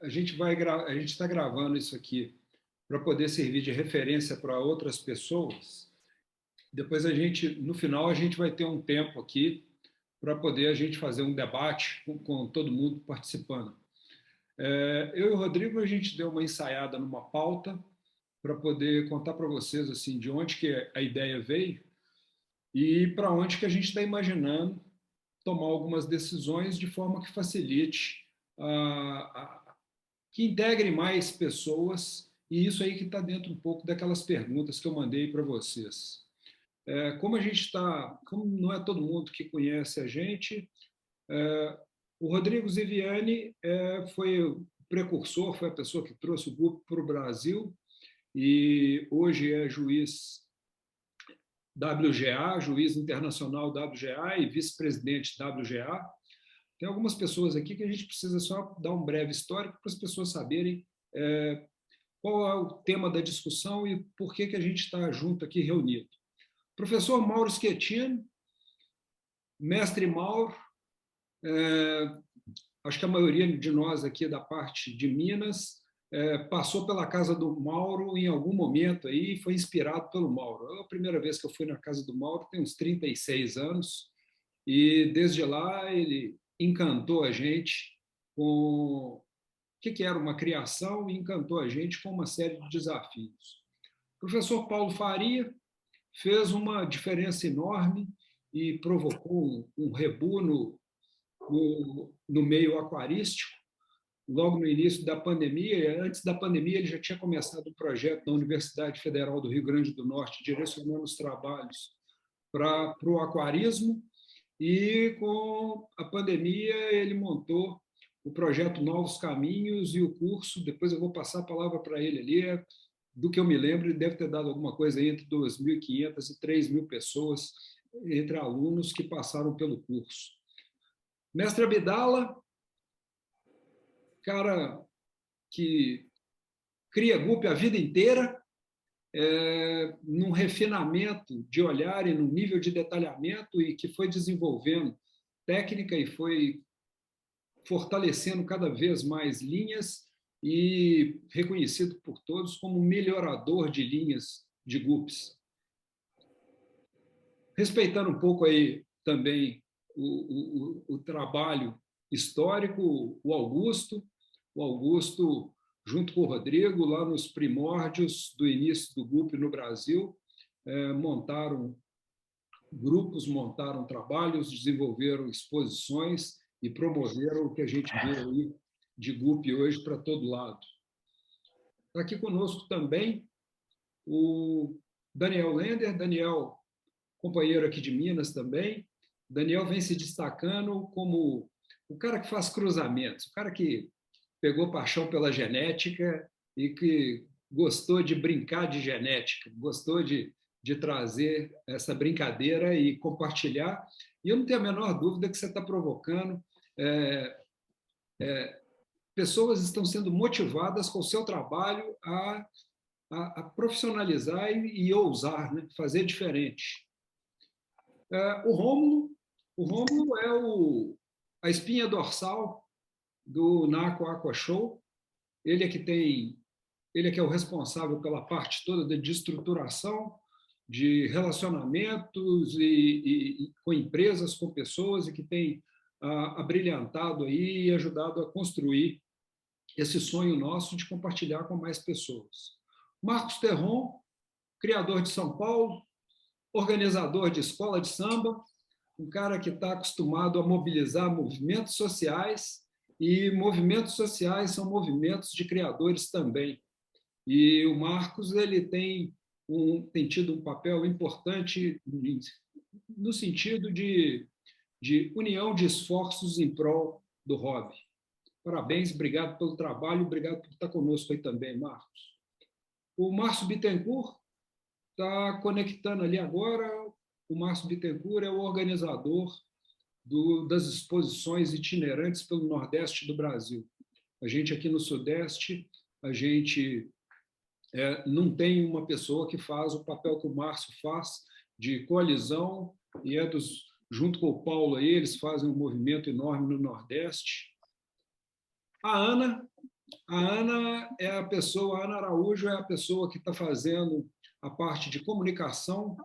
a gente está gravando isso aqui para poder servir de referência para outras pessoas. Depois no final, a gente vai ter um tempo aqui para poder a gente fazer um debate com todo mundo participando. Eu e o Rodrigo, a gente deu uma ensaiada numa pauta para poder contar para vocês assim de onde que a ideia veio e para onde que a gente está imaginando tomar algumas decisões de forma que facilite, que integre mais pessoas, e isso aí que está dentro um pouco daquelas perguntas que eu mandei para vocês. Como a gente está, como não é todo mundo que conhece a gente, o Rodrigo Ziviani foi o precursor, foi a pessoa que trouxe o grupo para o Brasil e hoje é juiz WGA, juiz internacional WGA e vice-presidente WGA. Tem algumas pessoas aqui que a gente precisa só dar um breve histórico para as pessoas saberem qual é o tema da discussão e por que a gente está junto aqui reunido. Professor Mauro Schettino, mestre Mauro, acho que a maioria de nós aqui da parte de Minas passou pela casa do Mauro em algum momento aí e foi inspirado pelo Mauro. É a primeira vez que eu fui na casa do Mauro, tem uns 36 anos, e desde lá ele encantou a gente com o que era uma criação e encantou a gente com uma série de desafios. O professor Paulo Faria fez uma diferença enorme e provocou um rebu no meio aquarístico. Logo no início da pandemia, antes da pandemia, ele já tinha começado um projeto na Universidade Federal do Rio Grande do Norte, direcionando os trabalhos para o aquarismo, e com a pandemia ele montou o projeto Novos Caminhos e o curso, depois eu vou passar a palavra para ele ali, do que eu me lembro, ele deve ter dado alguma coisa entre 2.500 e 3.000 pessoas, entre alunos que passaram pelo curso. Mestre Abdala, cara que cria GUP a vida inteira, num refinamento de olhar e num nível de detalhamento e que foi desenvolvendo técnica e foi fortalecendo cada vez mais linhas e reconhecido por todos como melhorador de linhas de GUPs. Respeitando um pouco aí também o trabalho histórico, o Augusto, junto com o Rodrigo, lá nos primórdios do início do GUP no Brasil, montaram grupos, montaram trabalhos, desenvolveram exposições e promoveram o que a gente vê aí de GUP hoje para todo lado. Está aqui conosco também o Daniel Lender, Daniel, companheiro aqui de Minas também. Daniel vem se destacando como o cara que faz cruzamentos, o cara que pegou paixão pela genética e que gostou de brincar de genética, gostou de trazer essa brincadeira e compartilhar. E eu não tenho a menor dúvida que você está provocando. Pessoas estão sendo motivadas com o seu trabalho a profissionalizar e ousar, né? Fazer diferente. O Rômulo é a espinha dorsal do NACO Aqua Show. Ele é que é o responsável pela parte toda de estruturação, de relacionamentos e com empresas, com pessoas, e que tem abrilhantado aí e ajudado a construir esse sonho nosso de compartilhar com mais pessoas. Marcos Terron, criador de São Paulo, organizador de escola de samba, um cara que está acostumado a mobilizar movimentos sociais, e movimentos sociais são movimentos de criadores também. E o Marcos ele tem tido um papel importante no sentido de união de esforços em prol do hobby. Parabéns, obrigado pelo trabalho, obrigado por estar conosco aí também, Marcos. O Márcio Bittencourt está conectando ali agora. O Márcio Bittencourt é o organizador das exposições itinerantes pelo Nordeste do Brasil. A gente aqui no Sudeste, a gente não tem uma pessoa que faz o papel que o Márcio faz de coalizão, e junto com o Paulo aí, eles fazem um movimento enorme no Nordeste. A Ana, A Ana é a pessoa, a Ana Araújo é a pessoa que está fazendo a parte de comunicação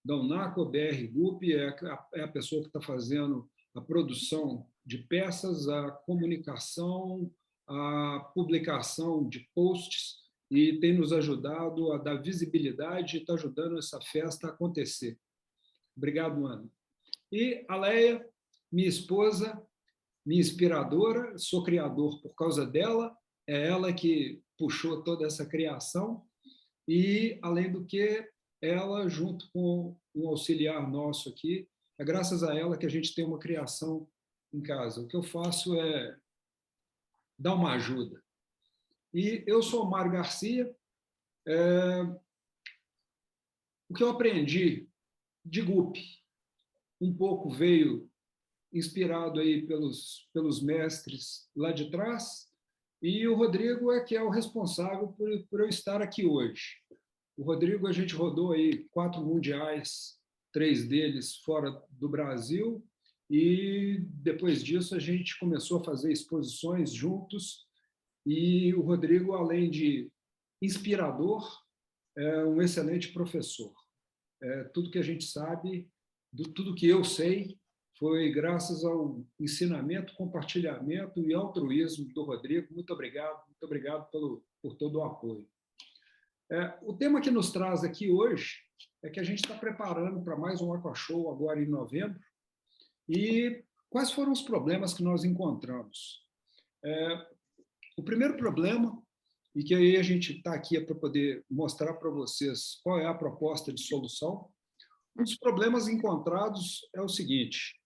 da Unaco, BR Gup, é a pessoa que está fazendo a produção de peças, a comunicação, a publicação de posts e tem nos ajudado a dar visibilidade e está ajudando essa festa a acontecer. Obrigado, Ana. E a Leia, minha esposa, minha inspiradora, sou criador por causa dela, é ela que puxou toda essa criação e, além do que, ela, junto com um auxiliar nosso aqui, é graças a ela que a gente tem uma criação em casa. O que eu faço é dar uma ajuda. E eu sou o Mário Garcia. O que eu aprendi de Gup, um pouco veio inspirado aí pelos mestres lá de trás, e o Rodrigo é que é o responsável por eu estar aqui hoje. O Rodrigo, a gente rodou aí 4 mundiais, 3 deles fora do Brasil, e depois disso a gente começou a fazer exposições juntos, e o Rodrigo, além de inspirador, é um excelente professor. Tudo que a gente sabe, tudo que eu sei, foi graças ao ensinamento, compartilhamento e altruísmo do Rodrigo. Muito obrigado por todo o apoio. O tema que nos traz aqui hoje é que a gente está preparando para mais um Aqua Show agora em novembro. E quais foram os problemas que nós encontramos? O primeiro problema, e que aí a gente está aqui para poder mostrar para vocês qual é a proposta de solução, um dos problemas encontrados é o seguinte: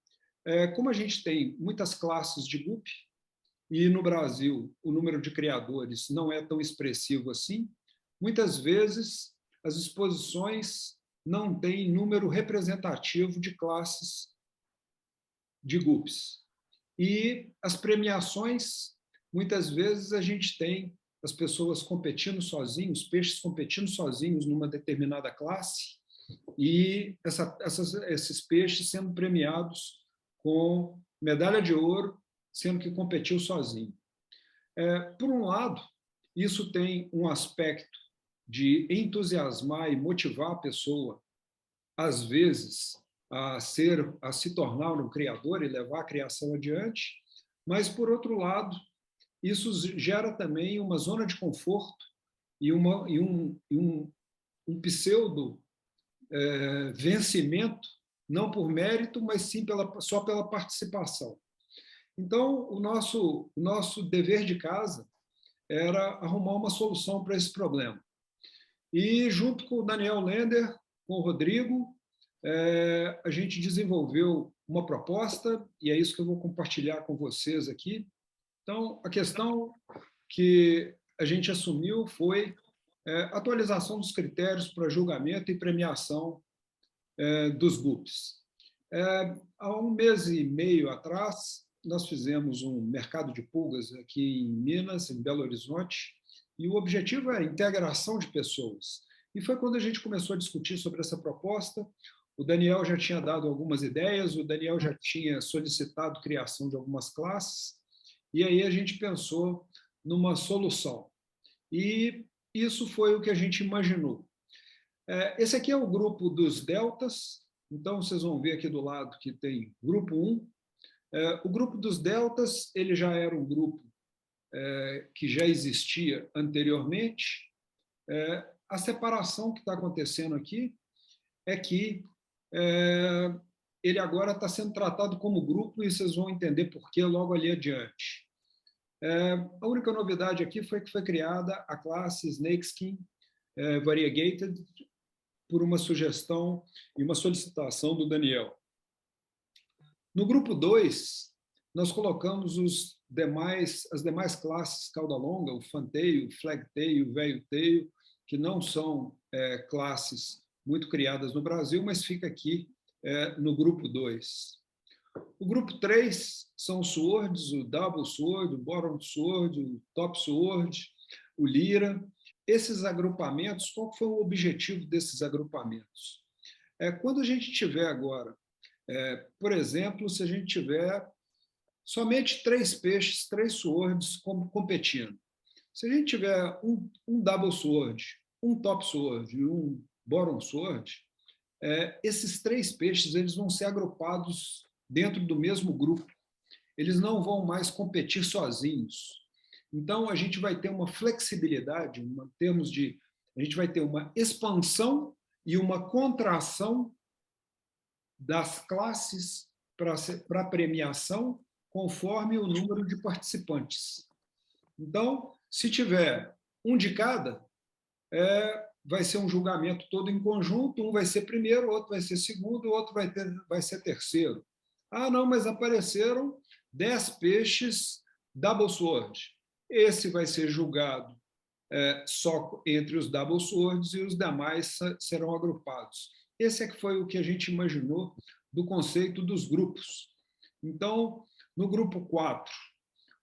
como a gente tem muitas classes de Gup, e no Brasil o número de criadores não é tão expressivo assim, muitas vezes as exposições não têm número representativo de classes de Gups. E as premiações, muitas vezes a gente tem as pessoas competindo sozinhos, peixes competindo sozinhos numa determinada classe, e esses peixes sendo premiados com medalha de ouro, sendo que competiu sozinho. Por um lado, isso tem um aspecto de entusiasmar e motivar a pessoa, às vezes, a se tornar um criador e levar a criação adiante, mas, por outro lado, isso gera também uma zona de conforto e um pseudo vencimento, não por mérito, mas sim só pela participação. Então, o nosso dever de casa era arrumar uma solução para esse problema. E, junto com o Daniel Lender, com o Rodrigo, a gente desenvolveu uma proposta, e é isso que eu vou compartilhar com vocês aqui. Então, a questão que a gente assumiu foi atualização dos critérios para julgamento e premiação dos GUPs. Há 1 mês e meio atrás, nós fizemos um mercado de pulgas aqui em Minas, em Belo Horizonte, e o objetivo é a integração de pessoas. E foi quando a gente começou a discutir sobre essa proposta. O Daniel já tinha dado algumas ideias, o Daniel já tinha solicitado criação de algumas classes, e aí a gente pensou numa solução. E isso foi o que a gente imaginou. Esse aqui é o grupo dos deltas, então vocês vão ver aqui do lado que tem grupo 1. O grupo dos deltas, ele já era um grupo que já existia anteriormente. A separação que está acontecendo aqui é que ele agora está sendo tratado como grupo, e vocês vão entender por que logo ali adiante. A única novidade aqui foi que foi criada a classe Snakeskin Variegated por uma sugestão e uma solicitação do Daniel. No grupo 2, nós colocamos as demais classes cauda longa, o fantail, o flagtail, o velho-tail, que não são classes muito criadas no Brasil, mas fica aqui no grupo 2. O grupo 3 são os swords, o double sword, o bottom sword, o top sword, o lira. Esses agrupamentos, qual foi o objetivo desses agrupamentos? Quando a gente tiver agora, por exemplo, se a gente tiver somente 3 peixes, 3 swords competindo, Se a gente tiver um double sword, um top sword e um bottom sword, esses três peixes eles vão ser agrupados dentro do mesmo grupo. Eles não vão mais competir sozinhos. Então, a gente vai ter uma flexibilidade, em termos de... A gente vai ter uma expansão e uma contração das classes para premiação conforme o número de participantes. Então, se tiver um de cada, vai ser um julgamento todo em conjunto, um vai ser primeiro, outro vai ser segundo, o outro vai ser terceiro. Ah, não, mas apareceram 10 peixes double sword. Esse vai ser julgado só entre os double swords e os demais serão agrupados. Esse é que foi o que a gente imaginou do conceito dos grupos. Então, no grupo 4,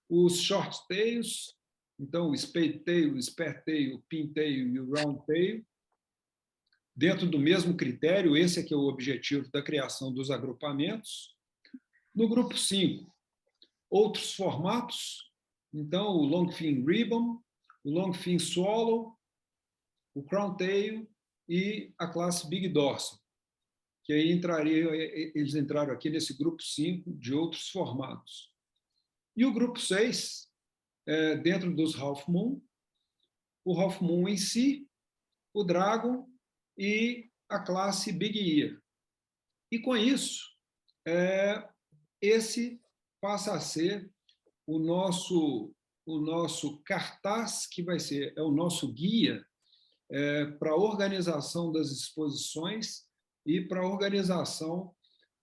os short tails, então o spade tail, o spare tail, o pin tail e o round tail, dentro do mesmo critério, esse é que é o objetivo da criação dos agrupamentos. No grupo 5, outros formatos, então o long fin ribbon, o long fin swallow, o crown tail e a classe big dorsal, que aí eles entraram aqui nesse grupo 5 de outros formatos. E o grupo 6, dentro dos half moon, o half moon em si, o dragon e a classe big ear. E com isso, esse passa a ser o nosso cartaz, que vai ser o nosso guia para a organização das exposições e para a organização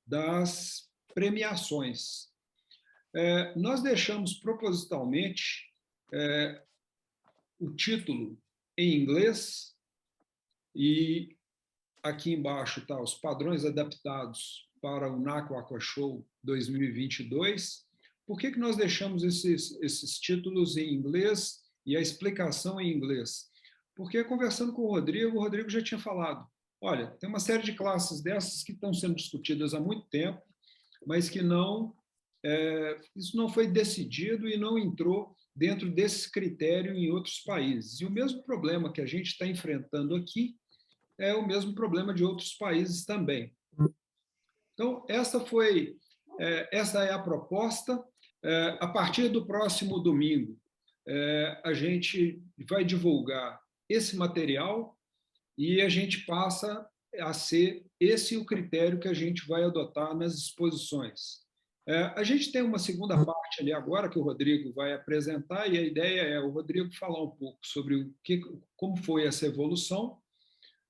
das premiações. Nós deixamos propositalmente o título em inglês e aqui embaixo está os padrões adaptados para o NACO Aqua Show 2022. Por que nós deixamos esses títulos em inglês e a explicação em inglês? Porque, conversando com o Rodrigo já tinha falado, olha, tem uma série de classes dessas que estão sendo discutidas há muito tempo, mas que isso não foi decidido e não entrou dentro desse critério em outros países. E o mesmo problema que a gente está enfrentando aqui é o mesmo problema de outros países também. Então, essa é a proposta. A partir do próximo domingo, a gente vai divulgar esse material e a gente passa a ser esse o critério que a gente vai adotar nas exposições. A gente tem uma segunda parte ali agora que o Rodrigo vai apresentar e a ideia é o Rodrigo falar um pouco sobre como foi essa evolução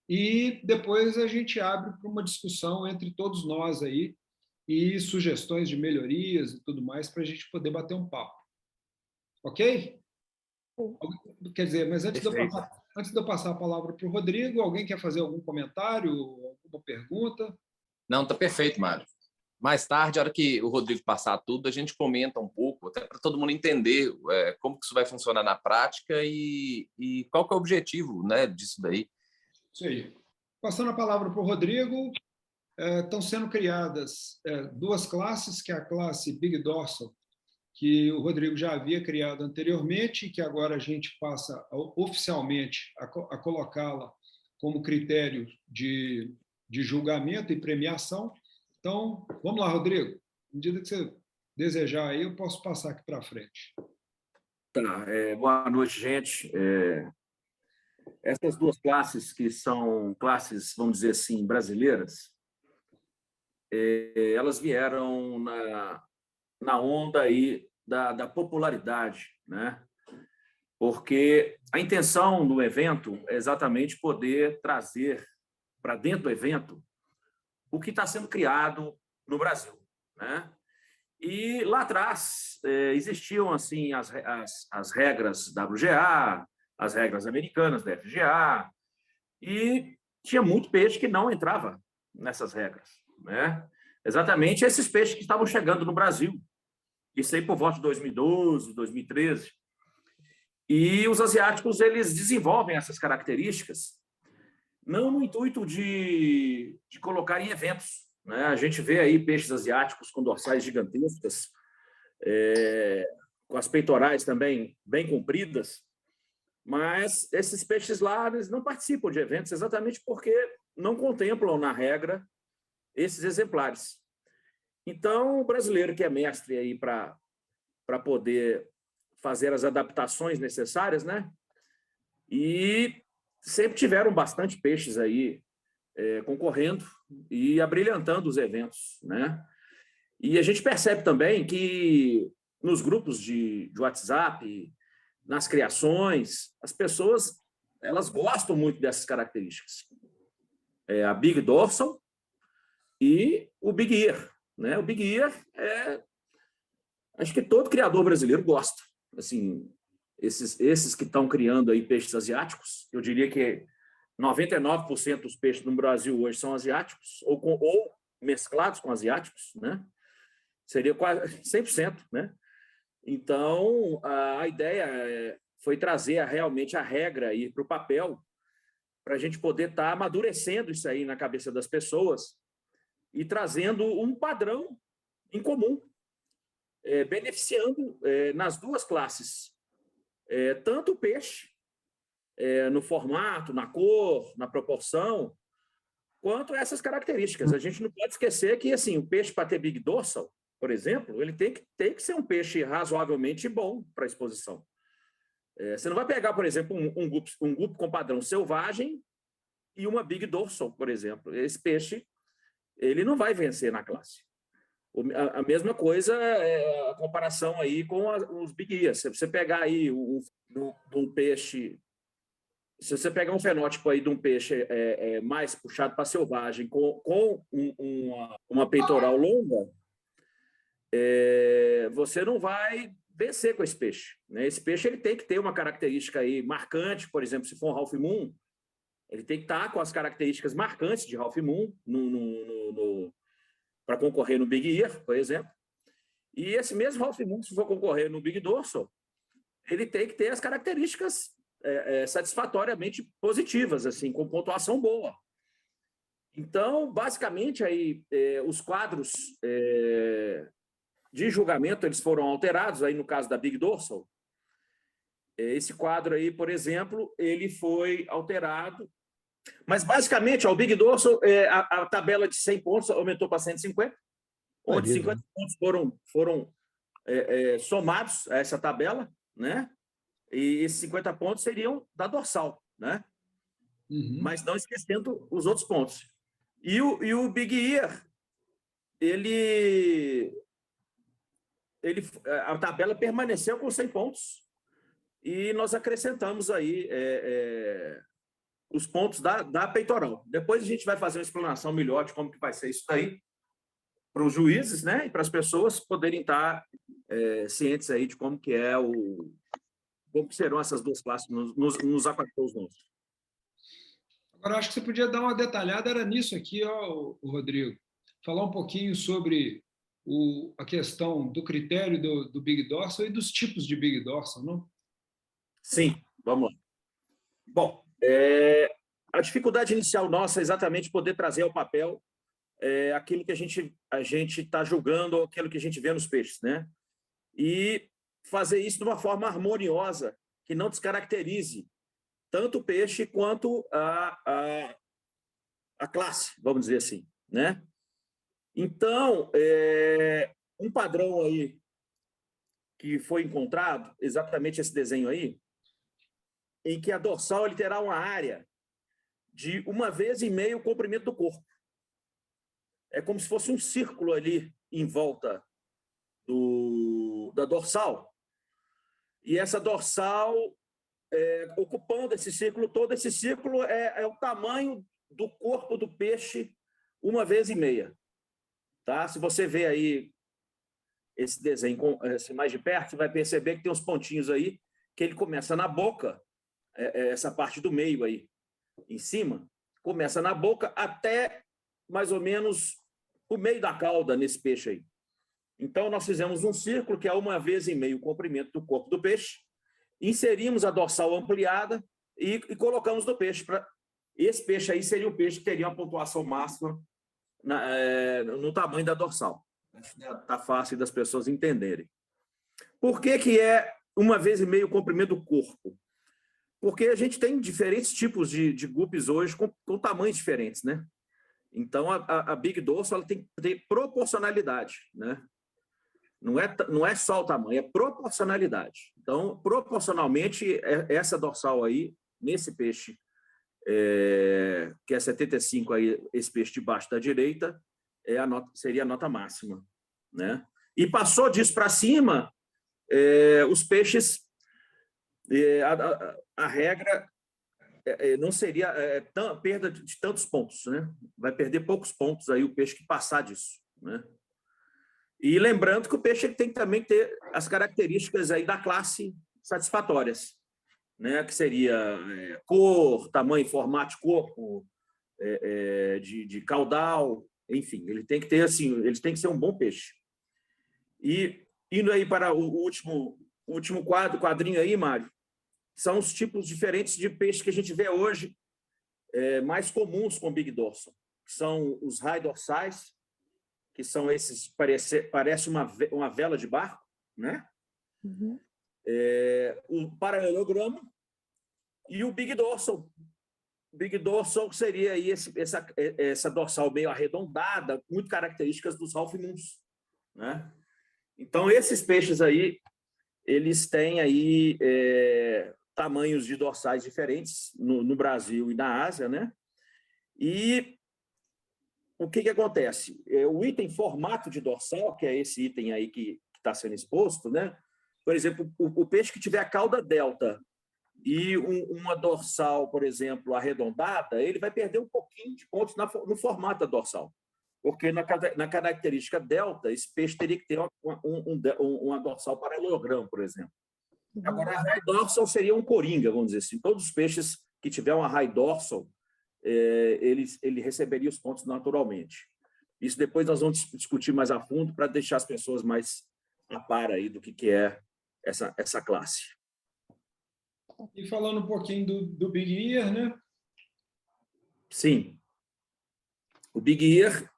e depois a gente abre para uma discussão entre todos nós aí e sugestões de melhorias e tudo mais para a gente poder bater um papo. Ok? Quer dizer, mas antes de eu passar a palavra para o Rodrigo, alguém quer fazer algum comentário, alguma pergunta? Não, está perfeito, Mário. Mais tarde, a hora que o Rodrigo passar tudo, a gente comenta um pouco, até para todo mundo entender como que isso vai funcionar na prática e qual que é o objetivo, né, disso daí. Isso aí. Passando a palavra para o Rodrigo, estão sendo criadas duas classes, que é a classe Big Dorsal, que o Rodrigo já havia criado anteriormente e que agora a gente passa oficialmente a colocá-la como critério de julgamento e premiação. Então, vamos lá, Rodrigo. À medida que você desejar aí, eu posso passar aqui para frente. Tá, boa noite, gente. Essas duas classes, que são classes, vamos dizer assim, brasileiras, elas vieram na onda aí da popularidade, né? Porque a intenção do evento é exatamente poder trazer para dentro do evento o que está sendo criado no Brasil, né? E lá atrás existiam assim as regras WGA, as regras americanas da FGA, e tinha muito peixe que não entrava nessas regras, né? Exatamente esses peixes que estavam chegando no Brasil. Isso aí por volta de 2012, 2013. E os asiáticos, eles desenvolvem essas características não no intuito de colocar em eventos, né? A gente vê aí peixes asiáticos com dorsais gigantescas, com as peitorais também bem compridas, Mas esses peixes lá, eles não participam de eventos exatamente porque não contemplam, na regra, esses exemplares. Então, o brasileiro que é mestre aí para poder fazer as adaptações necessárias, né? E sempre tiveram bastante peixes aí concorrendo e abrilhantando os eventos, né? E a gente percebe também que nos grupos de WhatsApp, nas criações, as pessoas elas gostam muito dessas características. A Big Dorsal e o Big Ear, né? O Big Ear acho que todo criador brasileiro gosta. Assim, esses que estão criando aí peixes asiáticos, eu diria que 99% dos peixes no Brasil hoje são asiáticos ou mesclados com asiáticos, né? Seria quase 100%, né? Então, a ideia foi trazer realmente a regra aí para o papel, para a gente poder estar amadurecendo isso aí na cabeça das pessoas e trazendo um padrão em comum, beneficiando nas duas classes, tanto o peixe, no formato, na cor, na proporção, quanto essas características. A gente não pode esquecer que assim, o peixe para ter Big Dorsal, por exemplo, ele tem que ser um peixe razoavelmente bom para a exposição. Você não vai pegar, por exemplo, um gupo com padrão selvagem e uma Big Dorsal, por exemplo. Esse peixe ele não vai vencer na classe. A mesma coisa a comparação aí com os Big Ears. Se você pegar aí um peixe, se você pegar um fenótipo aí de um peixe mais puxado para selvagem com uma peitoral longa, você não vai vencer com esse peixe, né? Esse peixe ele tem que ter uma característica aí marcante, por exemplo, se for um Ralph Moon, ele tem que estar com as características marcantes de Ralph Moon para concorrer no Big Ear, por exemplo. E esse mesmo Ralph Moon, se for concorrer no Big Dorsal, ele tem que ter as características satisfatoriamente positivas, assim, com pontuação boa. Então, basicamente, aí, os quadros de julgamento eles foram alterados, aí no caso da Big Dorsal. Esse quadro aí, por exemplo, ele foi alterado. Mas, basicamente, o Big Dorsal, a tabela de 100 pontos aumentou para 150, onde 50 pontos foram somados a essa tabela, né? E esses 50 pontos seriam da dorsal, né? Uhum. Mas não esquecendo os outros pontos. E o Big Ear, a tabela permaneceu com 100 pontos e nós acrescentamos aí os pontos da peitoral. Depois a gente vai fazer uma explanação melhor de como que vai ser isso daí para os juízes, né, e para as pessoas poderem estar cientes aí de como que como que serão essas duas classes nos aquacultores nossos. Agora, acho que você podia dar uma detalhada, era nisso aqui, ó, Rodrigo. Falar um pouquinho sobre a questão do critério do Big Dorsal e dos tipos de Big Dorsal, não? Sim, vamos lá. Bom, a dificuldade inicial nossa é exatamente poder trazer ao papel aquilo que a gente está julgando, aquilo que a gente vê nos peixes, né? E fazer isso de uma forma harmoniosa, que não descaracterize tanto o peixe quanto a classe, vamos dizer assim, né? Então, um padrão aí que foi encontrado, exatamente esse desenho aí, em que a dorsal ele terá uma área de 1,5 vezes o comprimento do corpo. É como se fosse um círculo ali em volta da dorsal. E essa dorsal, ocupando esse círculo todo, esse círculo é o tamanho do corpo do peixe 1,5 vezes. Tá? Se você vê aí esse desenho mais de perto, você vai perceber que tem uns pontinhos aí, que ele começa na boca, essa parte do meio aí, em cima, começa na boca até mais ou menos o meio da cauda nesse peixe aí. Então, nós fizemos um círculo que é 1,5 vezes o comprimento do corpo do peixe, inserimos a dorsal ampliada e colocamos no peixe. Esse peixe aí seria o peixe que teria uma pontuação máxima no tamanho da dorsal. Está fácil das pessoas entenderem. Por que é 1,5 vezes o comprimento do corpo? Porque a gente tem diferentes tipos de guppies hoje com tamanhos diferentes, né? Então, a Big Dorsal ela tem que ter proporcionalidade, né? Não é só o tamanho, é proporcionalidade. Então, proporcionalmente, essa dorsal aí, nesse peixe, que é 75, aí, esse peixe de baixo da direita, seria a nota máxima, né? E passou disso para cima, os peixes, a regra não seria perda de tantos pontos, né? Vai perder poucos pontos aí o peixe que passar disso, né? E lembrando que o peixe tem que também ter as características aí da classe satisfatórias, né? Que seria cor, tamanho, formato de corpo, de caudal, enfim, ele tem que ter assim, ele tem que ser um bom peixe. E indo aí para o último quadrinho aí, Mário, são os tipos diferentes de peixe que a gente vê hoje, mais comuns com Big Dorsal, que são os high dorsais, que são esses, parece uma vela de barco, né? Uhum. O paralelogramo e o Big Dorsal. Big Dorsal seria aí essa dorsal meio arredondada, muito características dos Ralph Moons, né? Então, esses peixes aí, eles têm aí tamanhos de dorsais diferentes no Brasil e na Ásia, né? E o que acontece? O item formato de dorsal, que é esse item aí que está sendo exposto, né? Por exemplo, o peixe que tiver a cauda delta e uma dorsal, por exemplo, arredondada, ele vai perder um pouquinho de pontos no formato da dorsal. Porque na característica delta, esse peixe teria que ter uma dorsal paralelogramo, por exemplo. Agora, a high dorsal seria um coringa, vamos dizer assim. Todos os peixes que tiver uma high dorsal, ele receberia os pontos naturalmente. Isso depois nós vamos discutir mais a fundo para deixar as pessoas mais a par aí do que é essa classe. E falando um pouquinho do Big Ear, né? Sim. O Big Ear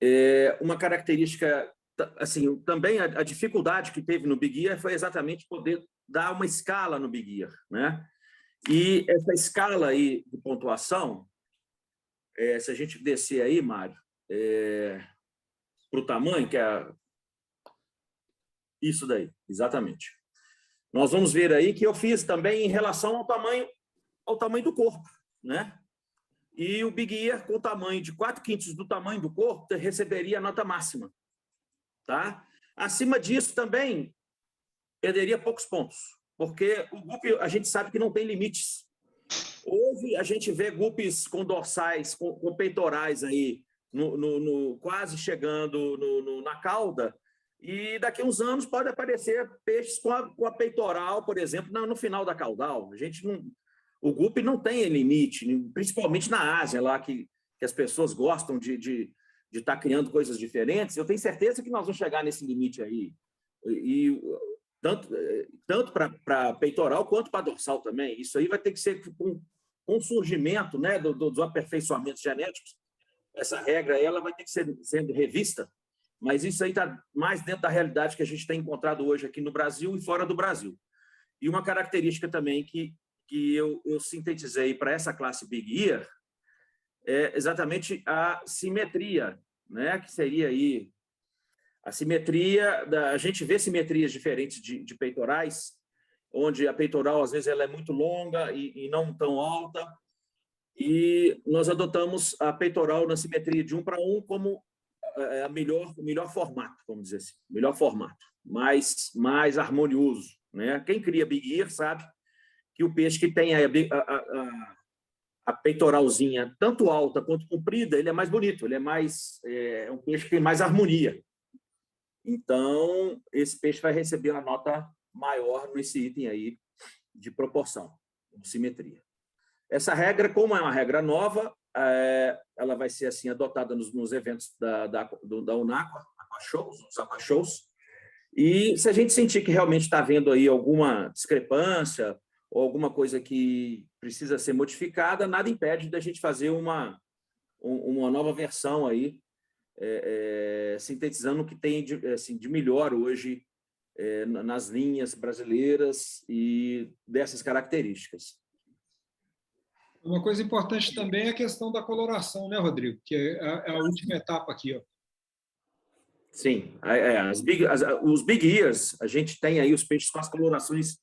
é uma característica, assim, também a dificuldade que teve no Big Ear foi exatamente poder dar uma escala no Big Ear, né? E essa escala aí de pontuação, se a gente descer aí, Mário, para o tamanho, que é isso daí, exatamente. Nós vamos ver aí que eu fiz também em relação ao tamanho do corpo, né? E o Big Ear, com o tamanho de 4/5 do tamanho do corpo, receberia a nota máxima, tá? Acima disso também, perderia poucos pontos, porque o guppy, a gente sabe que não tem limites. Hoje, a gente vê guppies com dorsais, com peitorais aí, quase chegando na cauda, e daqui a uns anos pode aparecer peixes com a peitoral, por exemplo, no final da caudal. O guppy não tem limite, principalmente na Ásia, lá que as pessoas gostam de estar criando coisas diferentes. Eu tenho certeza que nós vamos chegar nesse limite aí. E tanto para peitoral quanto para dorsal também. Isso aí vai ter que ser com o surgimento, né, dos aperfeiçoamentos genéticos. Essa regra ela vai ter que ser sendo revista, mas isso aí está mais dentro da realidade que a gente tem encontrado hoje aqui no Brasil e fora do Brasil. E uma característica também que eu sintetizei para essa classe Big Ear é exatamente a simetria, né? Que seria aí a simetria. A gente vê simetrias diferentes de peitorais, onde a peitoral, às vezes, ela é muito longa e não tão alta, e nós adotamos a peitoral na simetria de 1 para 1 como o melhor formato, vamos dizer assim, melhor formato, mais harmonioso, né? Quem cria Big Ear sabe que o peixe que tem a peitoralzinha tanto alta quanto comprida, ele é mais bonito, ele é um peixe que tem mais harmonia. Então, esse peixe vai receber uma nota maior nesse item aí de proporção, de simetria. Essa regra, como é uma regra nova, ela vai ser assim adotada nos eventos da UNAQUA, os Aquashows, e se a gente sentir que realmente está havendo aí alguma discrepância ou alguma coisa que precisa ser modificada, nada impede da gente fazer uma nova versão aí, sintetizando o que tem de melhor hoje nas linhas brasileiras e dessas características. Uma coisa importante também é a questão da coloração, né, Rodrigo? Que é a última etapa aqui, ó. Sim, os Big Ears, a gente tem aí os peixes com as colorações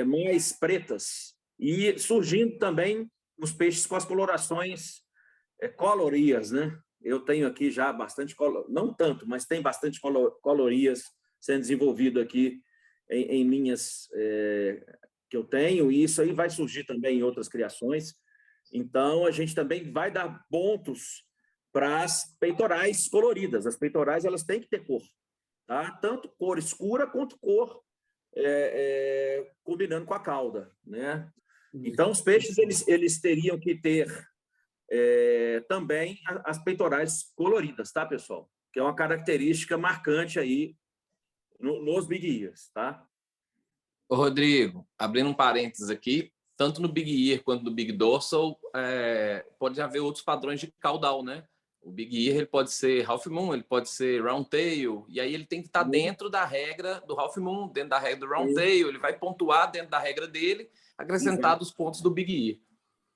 mais pretas e surgindo também os peixes com as colorações coloridas, né? Eu tenho aqui já bastante, não tanto, mas tem bastante coloridas sendo desenvolvido aqui em linhas que eu tenho, e isso aí vai surgir também em outras criações. Então, a gente também vai dar pontos para as peitorais coloridas. As peitorais, elas têm que ter cor, tá? Tanto cor escura quanto cor combinando com a cauda, né? Então, os peixes, eles teriam que ter também as peitorais coloridas, tá, pessoal? Que é uma característica marcante aí nos Big Ears, tá? Ô, Rodrigo, abrindo um parênteses aqui, tanto no Big Ear quanto no Big Dorsal, pode haver outros padrões de caudal, né? O Big Ear ele pode ser Half Moon, ele pode ser Round Tail, e aí ele tem que estar dentro da regra do Half Moon, dentro da regra do Round Tail, ele vai pontuar dentro da regra dele, acrescentar os pontos do Big Ear.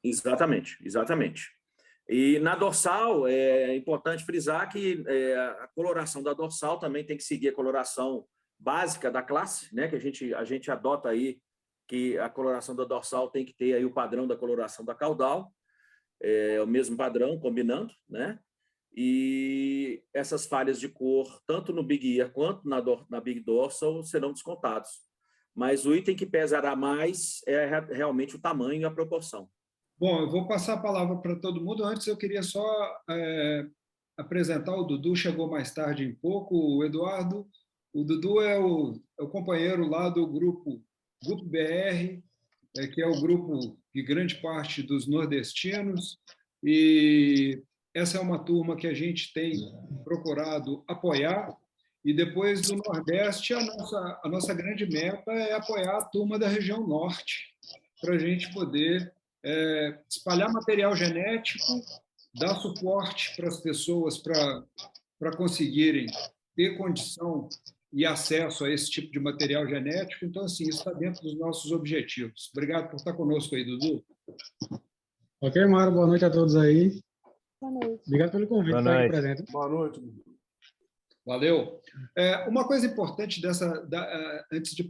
Exatamente, exatamente. E na dorsal, é importante frisar que a coloração da dorsal também tem que seguir a coloração básica da classe, né? Que a gente adota aí que a coloração da dorsal tem que ter aí o padrão da coloração da caudal, o mesmo padrão, combinando, né? E essas falhas de cor, tanto no Big Ear quanto na Big Dorsal, serão descontados. Mas o item que pesará mais é realmente o tamanho e a proporção. Bom, eu vou passar a palavra para todo mundo. Antes, eu queria só apresentar o Dudu, chegou mais tarde um pouco, o Eduardo. O Dudu é o companheiro lá do grupo BR, que é o grupo de grande parte dos nordestinos, e essa é uma turma que a gente tem procurado apoiar, e depois do Nordeste, a nossa grande meta é apoiar a turma da região Norte, para a gente poder espalhar material genético, dar suporte para as pessoas para conseguirem ter condição e acesso a esse tipo de material genético. Então, assim, isso está dentro dos nossos objetivos. Obrigado por estar conosco aí, Dudu. Ok, Mário, boa noite a todos aí. Boa noite. Obrigado pelo convite Boa para estar aqui noite. presente. Boa noite, Dudu. Valeu. Uma coisa importante antes de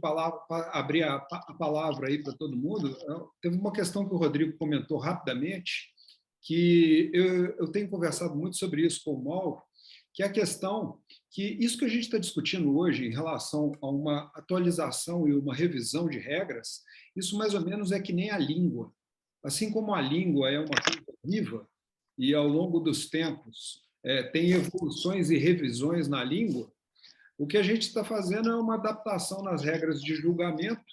abrir a palavra aí para todo mundo, teve uma questão que o Rodrigo comentou rapidamente, que eu tenho conversado muito sobre isso com o Mauro, que é a questão que isso que a gente está discutindo hoje em relação a uma atualização e uma revisão de regras, isso mais ou menos é que nem a língua. Assim como a língua é uma coisa viva e ao longo dos tempos tem evoluções e revisões na língua, o que a gente está fazendo é uma adaptação nas regras de julgamento,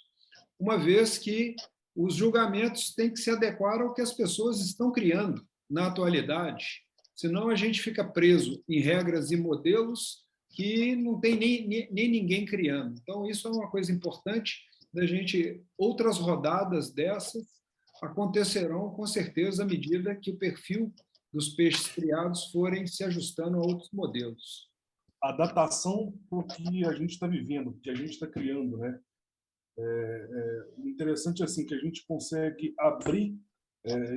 uma vez que os julgamentos têm que se adequar ao que as pessoas estão criando na atualidade. Senão a gente fica preso em regras e modelos que não tem nem ninguém criando. Então, isso é uma coisa importante da gente. Outras rodadas dessas acontecerão, com certeza, à medida que o perfil dos peixes criados forem se ajustando a outros modelos. A adaptação para o que a gente está vivendo, o que a gente está criando, né? O interessante é assim, que a gente consegue abrir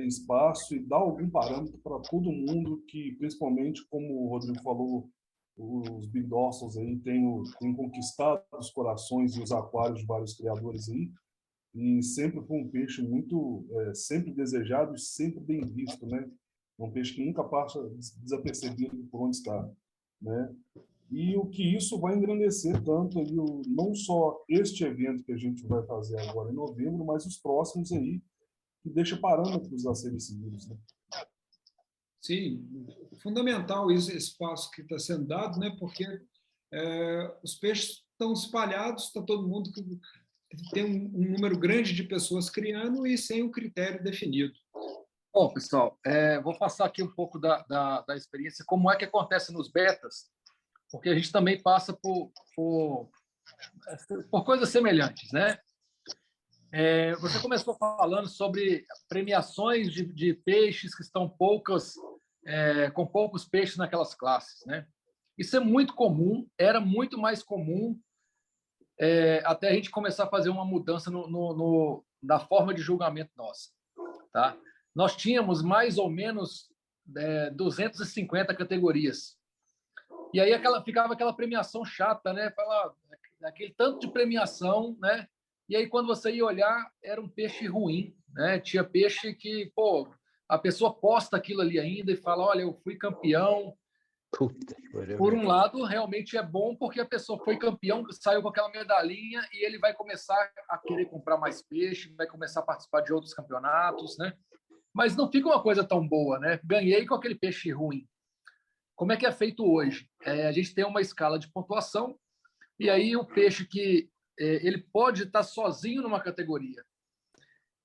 espaço e dar algum parâmetro para todo mundo que, principalmente, como o Rodrigo falou, os Big Dorsals aí têm conquistado os corações e os aquários de vários criadores aí, e sempre foi um peixe muito, sempre desejado e sempre bem visto, né? Um peixe que nunca passa desapercebido por onde está, né? E o que isso vai engrandecer tanto aí, não só este evento que a gente vai fazer agora em novembro, mas os próximos aí, que deixa parâmetros a serem seguidos, né? Sim, fundamental esse passo que está sendo dado, né? Porque os peixes estão espalhados, está todo mundo que tem um número grande de pessoas criando e sem um critério definido. Bom, pessoal, vou passar aqui um pouco da experiência, como é que acontece nos betas, porque a gente também passa por coisas semelhantes, né? Você começou falando sobre premiações de peixes que estão com poucos peixes naquelas classes, né? Isso é muito comum, era muito mais comum até a gente começar a fazer uma mudança na forma de julgamento nossa. Tá? Nós tínhamos mais ou menos 250 categorias. E aí ficava aquela premiação chata, né? Aquele tanto de premiação, né? E aí, quando você ia olhar, era um peixe ruim, né? Tinha peixe que, pô, a pessoa posta aquilo ali ainda e fala, olha, eu fui campeão. Por um lado, realmente é bom, porque a pessoa foi campeão, saiu com aquela medalhinha e ele vai começar a querer comprar mais peixe, vai começar a participar de outros campeonatos, né? Mas não fica uma coisa tão boa, né? Ganhei com aquele peixe ruim. Como é que é feito hoje? A gente tem uma escala de pontuação e aí o peixe que ele pode estar sozinho numa categoria.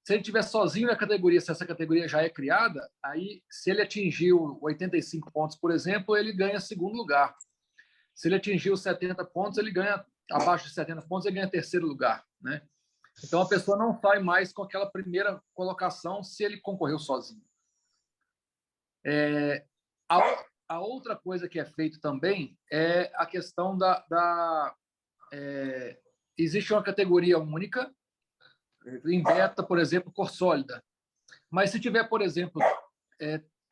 Se ele estiver sozinho na categoria, se essa categoria já é criada, aí se ele atingiu 85 pontos, por exemplo, ele ganha segundo lugar. Se ele atingiu 70 pontos, ele ganha abaixo de 70 pontos, ele ganha terceiro lugar, né? Então a pessoa não sai mais com aquela primeira colocação se ele concorreu sozinho. A outra coisa que é feito também é a questão existe uma categoria única, em beta, por exemplo, cor sólida. Mas se tiver, por exemplo,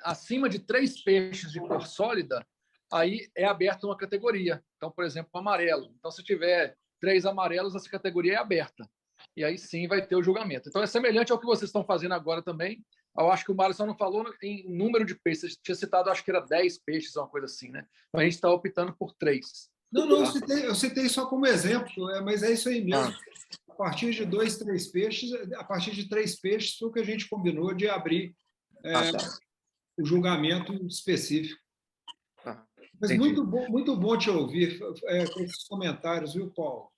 acima de 3 peixes de cor sólida, aí é aberta uma categoria. Então, por exemplo, amarelo. Então, se tiver 3 amarelos, essa categoria é aberta. E aí sim vai ter o julgamento. Então, é semelhante ao que vocês estão fazendo agora também. Eu acho que o Mário só não falou em número de peixes. Você tinha citado, acho que era 10 peixes, uma coisa assim, né? Mas a gente está optando por 3. Não, eu citei só como exemplo, mas é isso aí mesmo. A partir de 2, 3 peixes, a partir de 3 peixes foi o que a gente combinou de abrir o julgamento específico. Mas muito bom te ouvir com esses comentários, viu, Paulo?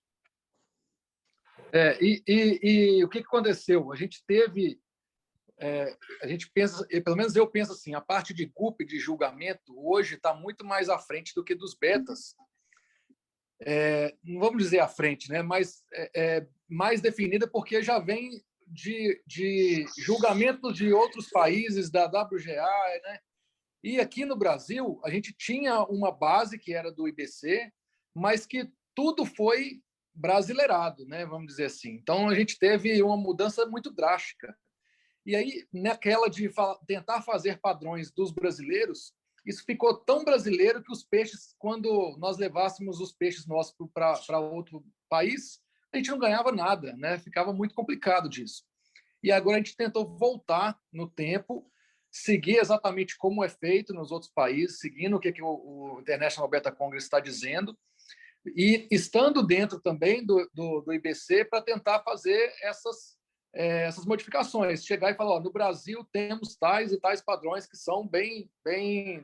E o que aconteceu? A gente teve... a gente pensa, pelo menos eu penso assim, a parte de GUP, de julgamento, hoje está muito mais à frente do que dos betas. Não vamos dizer à frente, né? Mas mais definida porque já vem de julgamentos de outros países, da WGA, né? E aqui no Brasil, a gente tinha uma base que era do IBC, mas que tudo foi brasileirado, né? Vamos dizer assim. Então, a gente teve uma mudança muito drástica. E aí, naquela de tentar fazer padrões dos brasileiros, isso ficou tão brasileiro que os peixes, quando nós levássemos os peixes nossos para outro país, a gente não ganhava nada, né? Ficava muito complicado disso. E agora a gente tentou voltar no tempo, seguir exatamente como é feito nos outros países, seguindo o que o International Betta Congress está dizendo, e estando dentro também do IBC para tentar fazer essas modificações, chegar e falar, no Brasil temos tais e tais padrões que são bem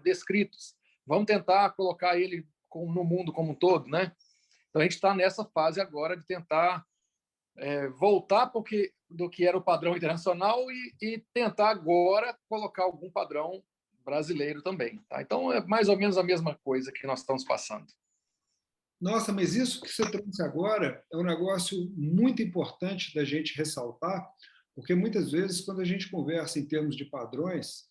descritos. Vamos tentar colocar ele no mundo como um todo, né? Então, a gente está nessa fase agora de tentar voltar do que era o padrão internacional e tentar agora colocar algum padrão brasileiro também. Tá? Então, é mais ou menos a mesma coisa que nós estamos passando. Nossa, mas isso que você trouxe agora é um negócio muito importante da gente ressaltar, porque muitas vezes, quando a gente conversa em termos de padrões,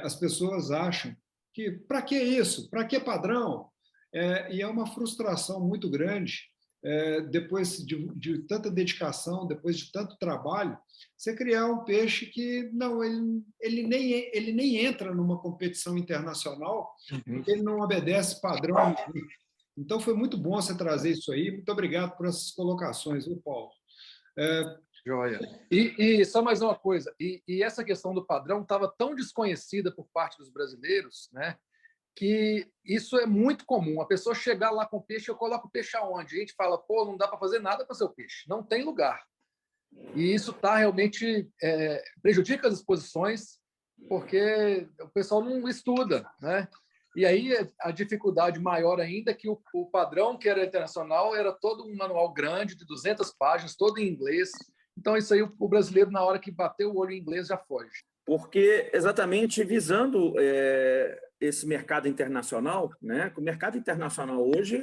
as pessoas acham que, para que isso? Para que padrão? E é uma frustração muito grande, depois de tanta dedicação, depois de tanto trabalho, você criar um peixe que não, ele nem entra numa competição internacional, porque ele não obedece padrão. Então, foi muito bom você trazer isso aí. Muito obrigado por essas colocações, viu, Paulo? Joia. E só mais uma coisa. E essa questão do padrão estava tão desconhecida por parte dos brasileiros, né, que isso é muito comum. A pessoa chegar lá com peixe, eu coloco o peixe aonde? A gente fala, pô, não dá para fazer nada para seu peixe. Não tem lugar. E isso realmente prejudica as exposições, porque o pessoal não estuda, né? E aí a dificuldade maior ainda é que o padrão que era internacional era todo um manual grande, de 200 páginas, todo em inglês. Então, isso aí o brasileiro, na hora que bateu o olho em inglês, já foge. Porque exatamente visando esse mercado internacional, né? O mercado internacional hoje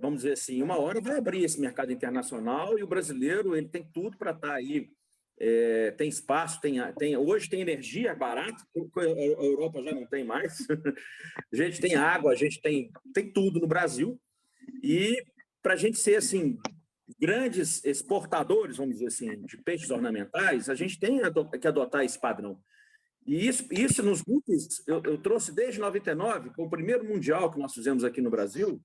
vamos dizer assim, uma hora vai abrir esse mercado internacional e o brasileiro ele tem tudo para estar aí. Tem espaço, hoje tem energia barata, a Europa já não tem mais. A gente tem água, a gente tem tudo no Brasil. E para a gente ser assim grandes exportadores, vamos dizer assim, de peixes ornamentais, a gente tem que adotar esse padrão. E isso nos grupos, eu trouxe desde 99, com o primeiro mundial que nós fizemos aqui no Brasil.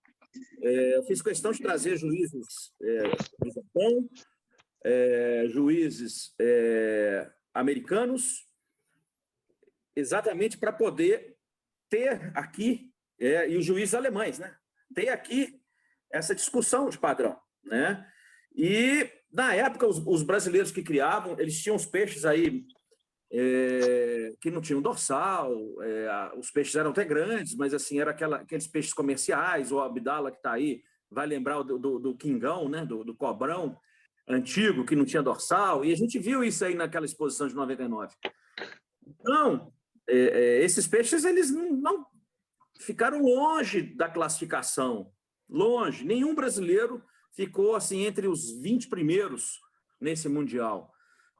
Eu fiz questão de trazer juízes do Japão, juízes americanos, exatamente para poder ter aqui, e os juízes alemães, né? Ter aqui essa discussão de padrão, né? E, na época, os brasileiros que criavam, eles tinham os peixes aí que não tinham dorsal, os peixes eram até grandes, mas assim, era aqueles peixes comerciais, o abdala que está aí, vai lembrar do quingão, né? do cobrão antigo, que não tinha dorsal, e a gente viu isso aí naquela exposição de 99. Então, esses peixes, eles não ficaram longe da classificação, longe. Nenhum brasileiro ficou assim entre os 20 primeiros nesse Mundial.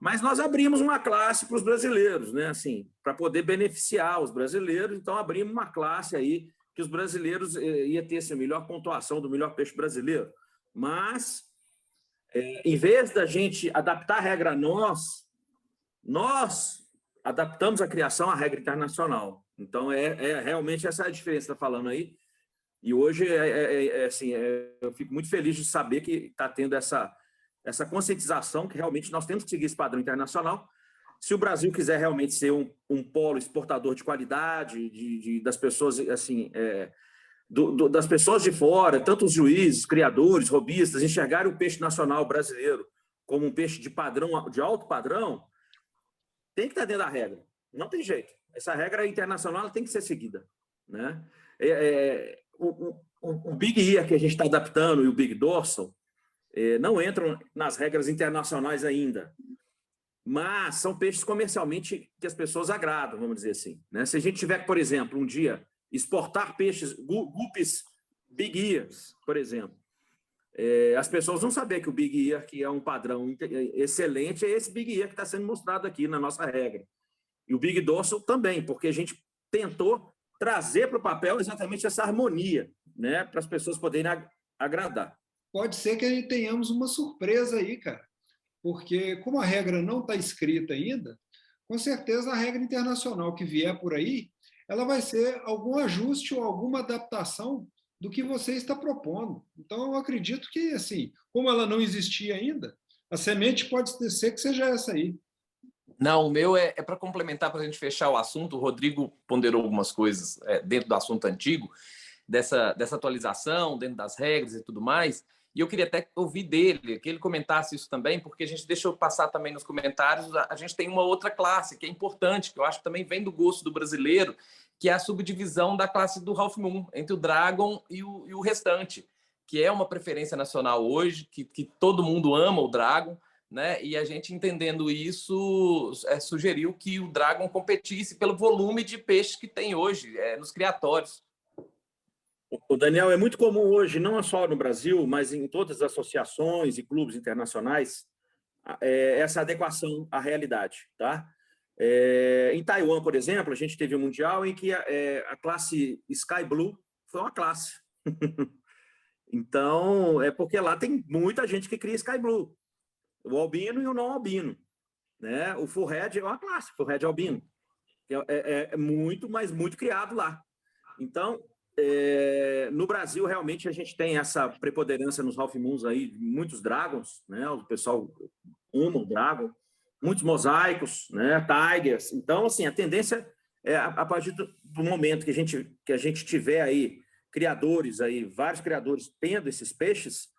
Mas nós abrimos uma classe para os brasileiros, né? Assim, para poder beneficiar os brasileiros, então abrimos uma classe aí que os brasileiros ia ter a melhor pontuação do melhor peixe brasileiro. Mas, em vez da gente adaptar a regra a nós adaptamos a criação à regra internacional. Então, realmente essa é a diferença que está falando aí. E hoje, assim, eu fico muito feliz de saber que está tendo essa conscientização que realmente nós temos que seguir esse padrão internacional. Se o Brasil quiser realmente ser um polo exportador de qualidade, das pessoas assim, das pessoas de fora, tanto os juízes, criadores, robistas, enxergarem o peixe nacional brasileiro como um peixe de padrão, de alto padrão, tem que estar dentro da regra. Não tem jeito. Essa regra internacional ela tem que ser seguida, né? O Big Ear que a gente está adaptando e o Big Dorsal não entram nas regras internacionais ainda, mas são peixes comercialmente que as pessoas agradam, vamos dizer assim, né? Se a gente tiver, por exemplo, um dia exportar peixes, guppies Big Ears, por exemplo, as pessoas vão saber que o Big Ear, que é um padrão excelente, é esse Big Ear que está sendo mostrado aqui na nossa regra. E o Big Dorsal também, porque a gente tentou trazer para o papel exatamente essa harmonia, né, para as pessoas poderem agradar. Pode ser que tenhamos uma surpresa aí, cara, porque como a regra não está escrita ainda, com certeza a regra internacional que vier por aí, ela vai ser algum ajuste ou alguma adaptação do que você está propondo. Então, eu acredito que, assim, como ela não existia ainda, a semente pode ser que seja essa aí. Não, o meu é para complementar, para a gente fechar o assunto. O Rodrigo ponderou algumas coisas dentro do assunto antigo, dessa atualização, dentro das regras e tudo mais. E eu queria até ouvir dele, que ele comentasse isso também, porque a gente deixou passar também nos comentários, a gente tem uma outra classe que é importante, que eu acho que também vem do gosto do brasileiro, que é a subdivisão da classe do Half Moon, entre o Dragon e o restante, que é uma preferência nacional hoje, que todo mundo ama o Dragon, né? E a gente, entendendo isso, sugeriu que o Dragon competisse pelo volume de peixes que tem hoje nos criatórios. O Daniel, é muito comum hoje, não só no Brasil, mas em todas as associações e clubes internacionais, essa adequação à realidade, tá? Em Taiwan, por exemplo, a gente teve um mundial em que a classe Sky Blue foi uma classe. Então, porque lá tem muita gente que cria Sky Blue, o albino e o não albino, né? O Full Red é uma classe, Full Red albino, muito, mas muito criado lá. Então, no Brasil, realmente, a gente tem essa preponderância nos Half Moons aí, muitos Dragons, né? O pessoal ama o Dragon, muitos mosaicos, né? Tigers. Então, assim, a tendência é, a partir do momento que a gente tiver aí criadores, aí, vários criadores tendo esses peixes,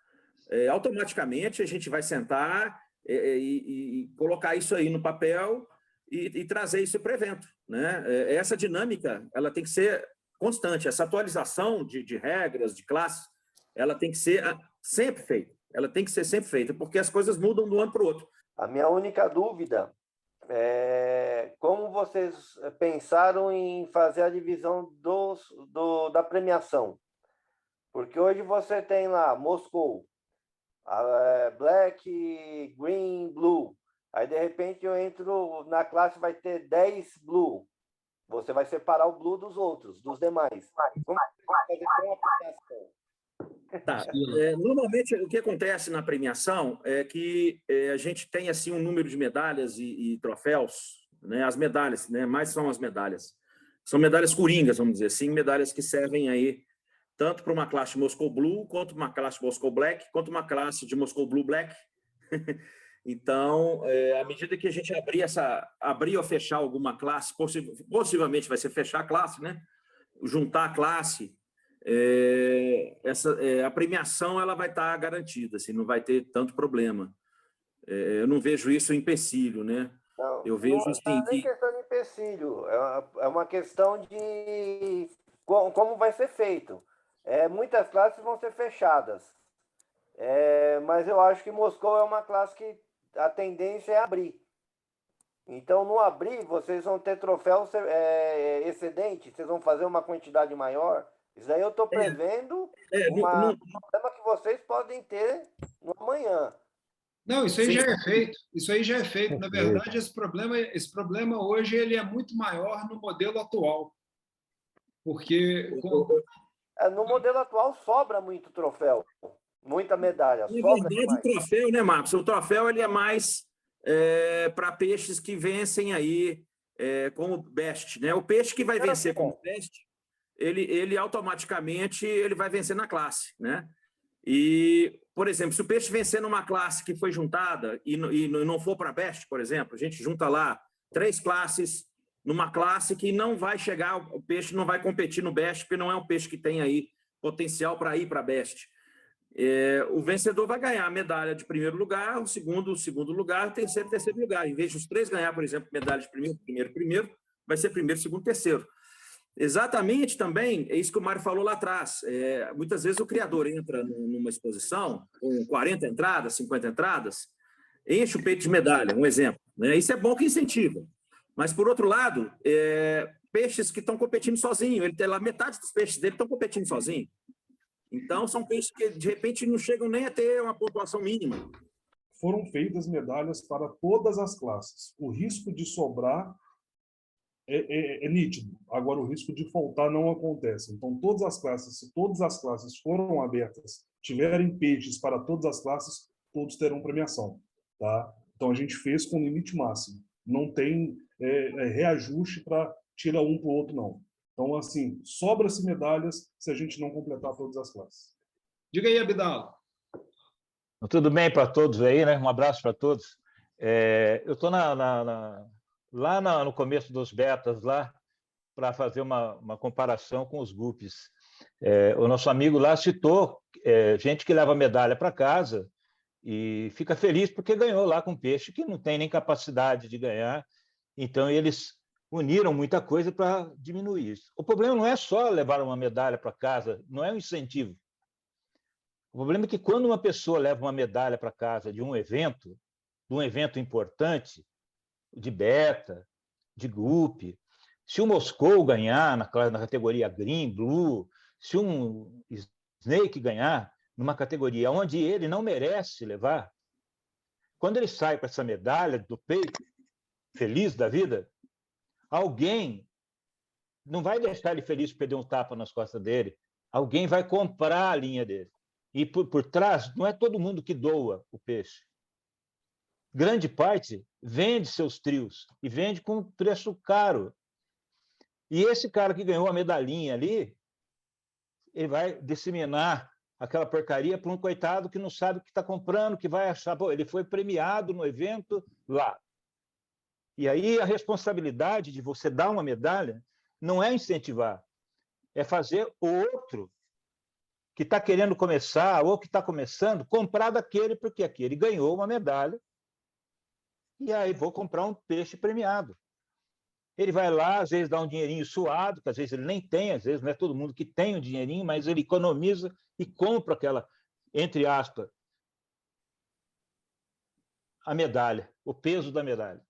automaticamente a gente vai sentar e colocar isso aí no papel e trazer isso para o evento, né? Essa dinâmica, ela tem que ser constante. Essa atualização de regras, de classes, ela tem que ser sempre feita. Ela tem que ser sempre feita, porque as coisas mudam de um ano para o outro. A minha única dúvida é como vocês pensaram em fazer a divisão da premiação. Porque hoje você tem lá Moscou, Black, Green, Blue. Aí, de repente, eu entro na classe, vai ter 10 Blue. Você vai separar o Blue dos outros, dos demais. Como vai fazer com a premiação? Tá. Normalmente, o que acontece na premiação é que a gente tem assim um número de medalhas e troféus, né? As medalhas, né? Mais são as medalhas. São medalhas coringas, vamos dizer assim, medalhas que servem aí tanto para uma classe Moscow Blue, quanto uma classe Moscow Black, quanto uma classe de Moscow Blue Black. Então, à medida que a gente abrir ou fechar alguma classe, possivelmente vai ser fechar a classe, né? Juntar a classe, a premiação ela vai estar garantida, assim, não vai ter tanto problema. Eu não vejo isso empecilho, né? Não, Eu vejo não assim, é nem questão de empecilho, é uma questão de como vai ser feito. Muitas classes vão ser fechadas, mas eu acho que Moscou é uma classe que a tendência é abrir. Então, no abrir, vocês vão ter troféus excedentes, vocês vão fazer uma quantidade maior. Isso aí eu estou prevendo um problema que vocês podem ter no amanhã. Não, isso aí já é feito. Isso aí já é feito. Na verdade, esse problema hoje ele é muito maior no modelo atual. Porque no modelo atual sobra muito troféu, muita medalha. Na verdade, o troféu, né, Marcos? O troféu ele é mais para peixes que vencem aí como best, né? O peixe que vai vencer como best, ele automaticamente ele vai vencer na classe, né? E, por exemplo, se o peixe vencer numa classe que foi juntada e não for para best, por exemplo, a gente junta lá 3 classes numa classe que não vai chegar, o peixe não vai competir no best, porque não é um peixe que tem aí potencial para ir para best. O vencedor vai ganhar a medalha de primeiro lugar, o segundo lugar, o terceiro lugar. Em vez de os 3 ganhar, por exemplo, medalha de primeiro, vai ser primeiro, segundo, terceiro. Exatamente também, é isso que o Mário falou lá atrás. Muitas vezes o criador entra numa exposição com 40 entradas, 50 entradas, enche o peito de medalha, um exemplo, né? Isso é bom que incentiva. Mas, por outro lado, peixes que estão competindo sozinho, ele tem lá metade dos peixes dele estão competindo sozinho. Então, são peixes que, de repente, não chegam nem a ter uma pontuação mínima. Foram feitas medalhas para todas as classes. O risco de sobrar é nítido. Agora, o risco de faltar não acontece. Então, todas as classes, se todas as classes foram abertas, tiverem peixes para todas as classes, todos terão premiação. Tá? Então, a gente fez com limite máximo. Não tem reajuste para tirar um para o outro, não. Então, assim, sobra-se medalhas se a gente não completar todas as classes. Diga aí, Abdala. Tudo bem para todos aí, né? Um abraço para todos. Eu estou lá no começo dos betas, lá, para fazer uma comparação com os GUPs. O nosso amigo lá citou gente que leva medalha para casa e fica feliz porque ganhou lá com peixe que não tem nem capacidade de ganhar. Então, eles uniram muita coisa para diminuir isso. O problema não é só levar uma medalha para casa, não é um incentivo. O problema é que quando uma pessoa leva uma medalha para casa de um evento importante, de beta, de GUP, se o Moscou ganhar na categoria Green, Blue, se um Snake ganhar numa categoria onde ele não merece levar, quando ele sai com essa medalha do peito, feliz da vida, alguém não vai deixar ele feliz por perder um tapa nas costas dele, alguém vai comprar a linha dele. E por trás, não é todo mundo que doa o peixe. Grande parte vende seus trios e vende com preço caro. E esse cara que ganhou a medalhinha ali, ele vai disseminar aquela porcaria para um coitado que não sabe o que está comprando, que vai achar, pô, ele foi premiado no evento lá. E aí a responsabilidade de você dar uma medalha não é incentivar, é fazer o outro que está querendo começar ou que está começando comprar daquele, porque aquele ganhou uma medalha e aí vou comprar um peixe premiado. Ele vai lá, às vezes dá um dinheirinho suado, que às vezes ele nem tem, às vezes não é todo mundo que tem um dinheirinho, mas ele economiza e compra aquela, entre aspas, a medalha, o peso da medalha.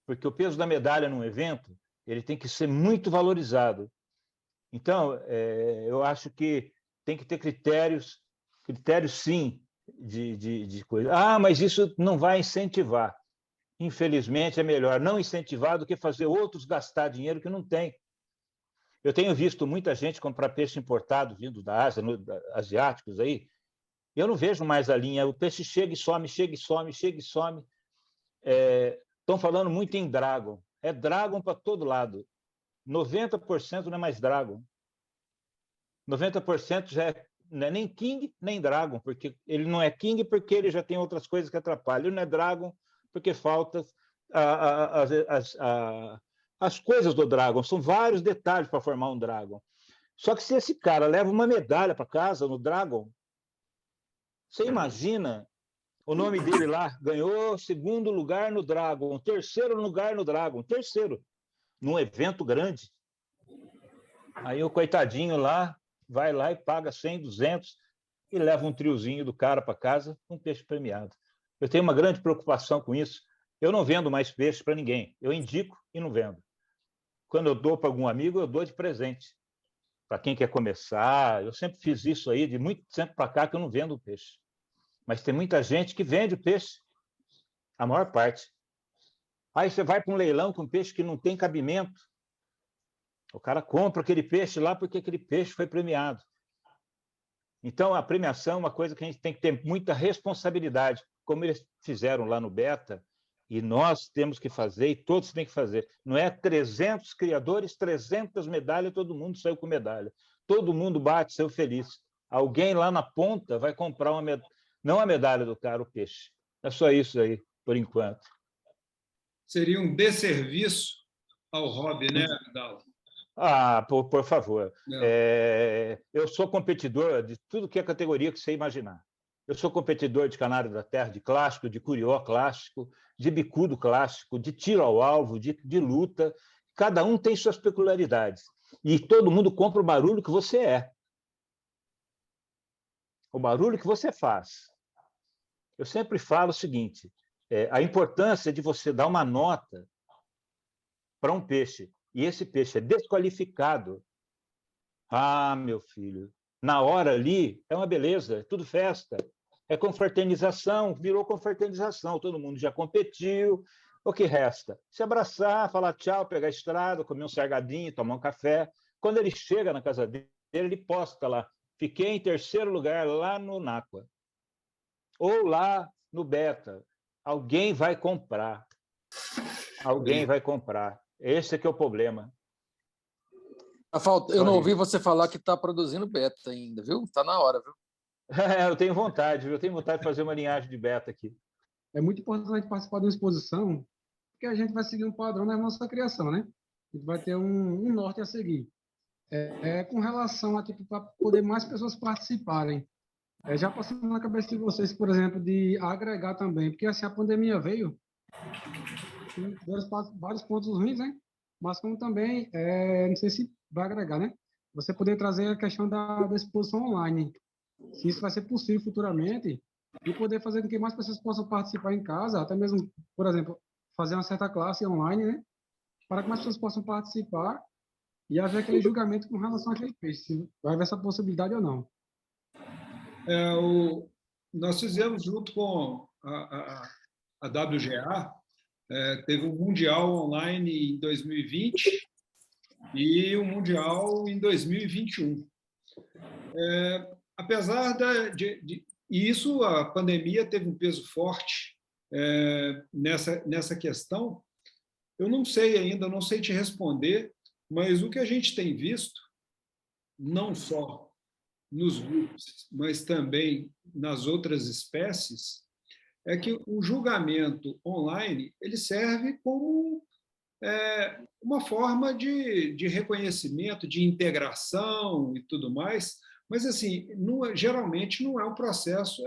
Porque o peso da medalha num evento, ele tem que ser muito valorizado. Então, eu acho que tem que ter critérios sim, de coisa. Ah, mas isso não vai incentivar. Infelizmente, é melhor não incentivar do que fazer outros gastar dinheiro que não tem. Eu tenho visto muita gente comprar peixe importado vindo da Ásia, asiáticos aí. Eu não vejo mais a linha. O peixe chega e some, chega e some, chega e some. Estão falando muito em Dragon. É Dragon para todo lado. 90% não é mais Dragon. 90% já não é nem King, nem Dragon, porque ele não é King porque ele já tem outras coisas que atrapalham. Ele não é Dragon porque falta as coisas do Dragon. São vários detalhes para formar um Dragon. Só que se esse cara leva uma medalha para casa no Dragon, você imagina o nome dele lá, ganhou 2º lugar no Dragon, 3º lugar no Dragon, 3º, num evento grande. Aí o coitadinho lá vai lá e paga 100, 200 e leva um triozinho do cara para casa com peixe premiado. Eu tenho uma grande preocupação com isso. Eu não vendo mais peixe para ninguém. Eu indico e não vendo. Quando eu dou para algum amigo, eu dou de presente. Para quem quer começar, eu sempre fiz isso aí, de muito tempo para cá que eu não vendo peixe. Mas tem muita gente que vende o peixe, a maior parte. Aí você vai para um leilão com peixe que não tem cabimento. O cara compra aquele peixe lá porque aquele peixe foi premiado. Então, a premiação é uma coisa que a gente tem que ter muita responsabilidade, como eles fizeram lá no Beta, e nós temos que fazer, e todos têm que fazer. Não é 300 criadores, 300 medalhas, todo mundo saiu com medalha. Todo mundo bate, saiu feliz. Alguém lá na ponta vai comprar uma medalha, não a medalha do cara, o peixe. É só isso aí, por enquanto. Seria um desserviço ao hobby, né, Dal? Por favor. Eu sou competidor de tudo que é categoria que você imaginar. Eu sou competidor de canário da terra, de clássico, de curió clássico, de bicudo clássico, de tiro ao alvo, de luta. Cada um tem suas peculiaridades. E todo mundo compra o barulho que você é. O barulho que você faz. Eu sempre falo o seguinte, a importância de você dar uma nota para um peixe, e esse peixe é desqualificado. Meu filho, na hora ali é uma beleza, é tudo festa. É confraternização, virou confraternização, todo mundo já competiu. O que resta? Se abraçar, falar tchau, pegar a estrada, comer um salgadinho, tomar um café. Quando ele chega na casa dele, ele posta lá, fiquei em 3º lugar lá no Náqua. Ou lá no Beta. Alguém vai comprar. Alguém vai comprar. Esse é que é o problema. Eu não ouvi você falar que está produzindo Beta ainda, viu? Está na hora, viu? Eu tenho vontade, viu? Eu tenho vontade de fazer uma linhagem de Beta aqui. É muito importante participar de uma exposição, porque a gente vai seguir um padrão na nossa criação, né? A gente vai ter um norte a seguir. Com relação a tipo, para poder mais pessoas participarem. Já passando na cabeça de vocês, por exemplo, de agregar também, porque assim a pandemia veio, tem vários pontos ruins, né? Mas como também, não sei se vai agregar, né? Você poder trazer a questão da exposição online. Se isso vai ser possível futuramente, e poder fazer com que mais pessoas possam participar em casa, até mesmo, por exemplo, fazer uma certa classe online, né? Para que mais pessoas possam participar e haver aquele julgamento com relação àquele peixe, se vai haver essa possibilidade ou não. Nós fizemos junto com a WGA, teve um Mundial online em 2020 e um Mundial em 2021. Apesar e isso, a pandemia teve um peso forte nessa questão. Eu não sei ainda, não sei te responder, mas o que a gente tem visto, não só nos grupos, mas também nas outras espécies, é que o julgamento online ele serve como uma forma de reconhecimento, de integração e tudo mais, mas assim, geralmente não é um processo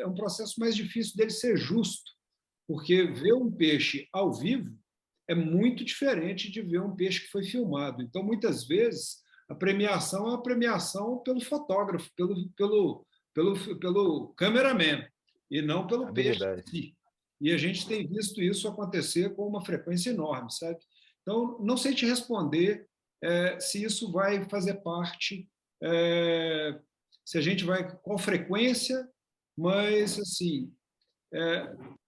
mais difícil dele ser justo, porque ver um peixe ao vivo é muito diferente de ver um peixe que foi filmado. Então, muitas vezes, a premiação é uma premiação pelo fotógrafo, pelo cameraman, e não pelo peixe em si. E a gente tem visto isso acontecer com uma frequência enorme, sabe? Então, não sei te responder se isso vai fazer parte, se a gente vai com frequência, mas, assim,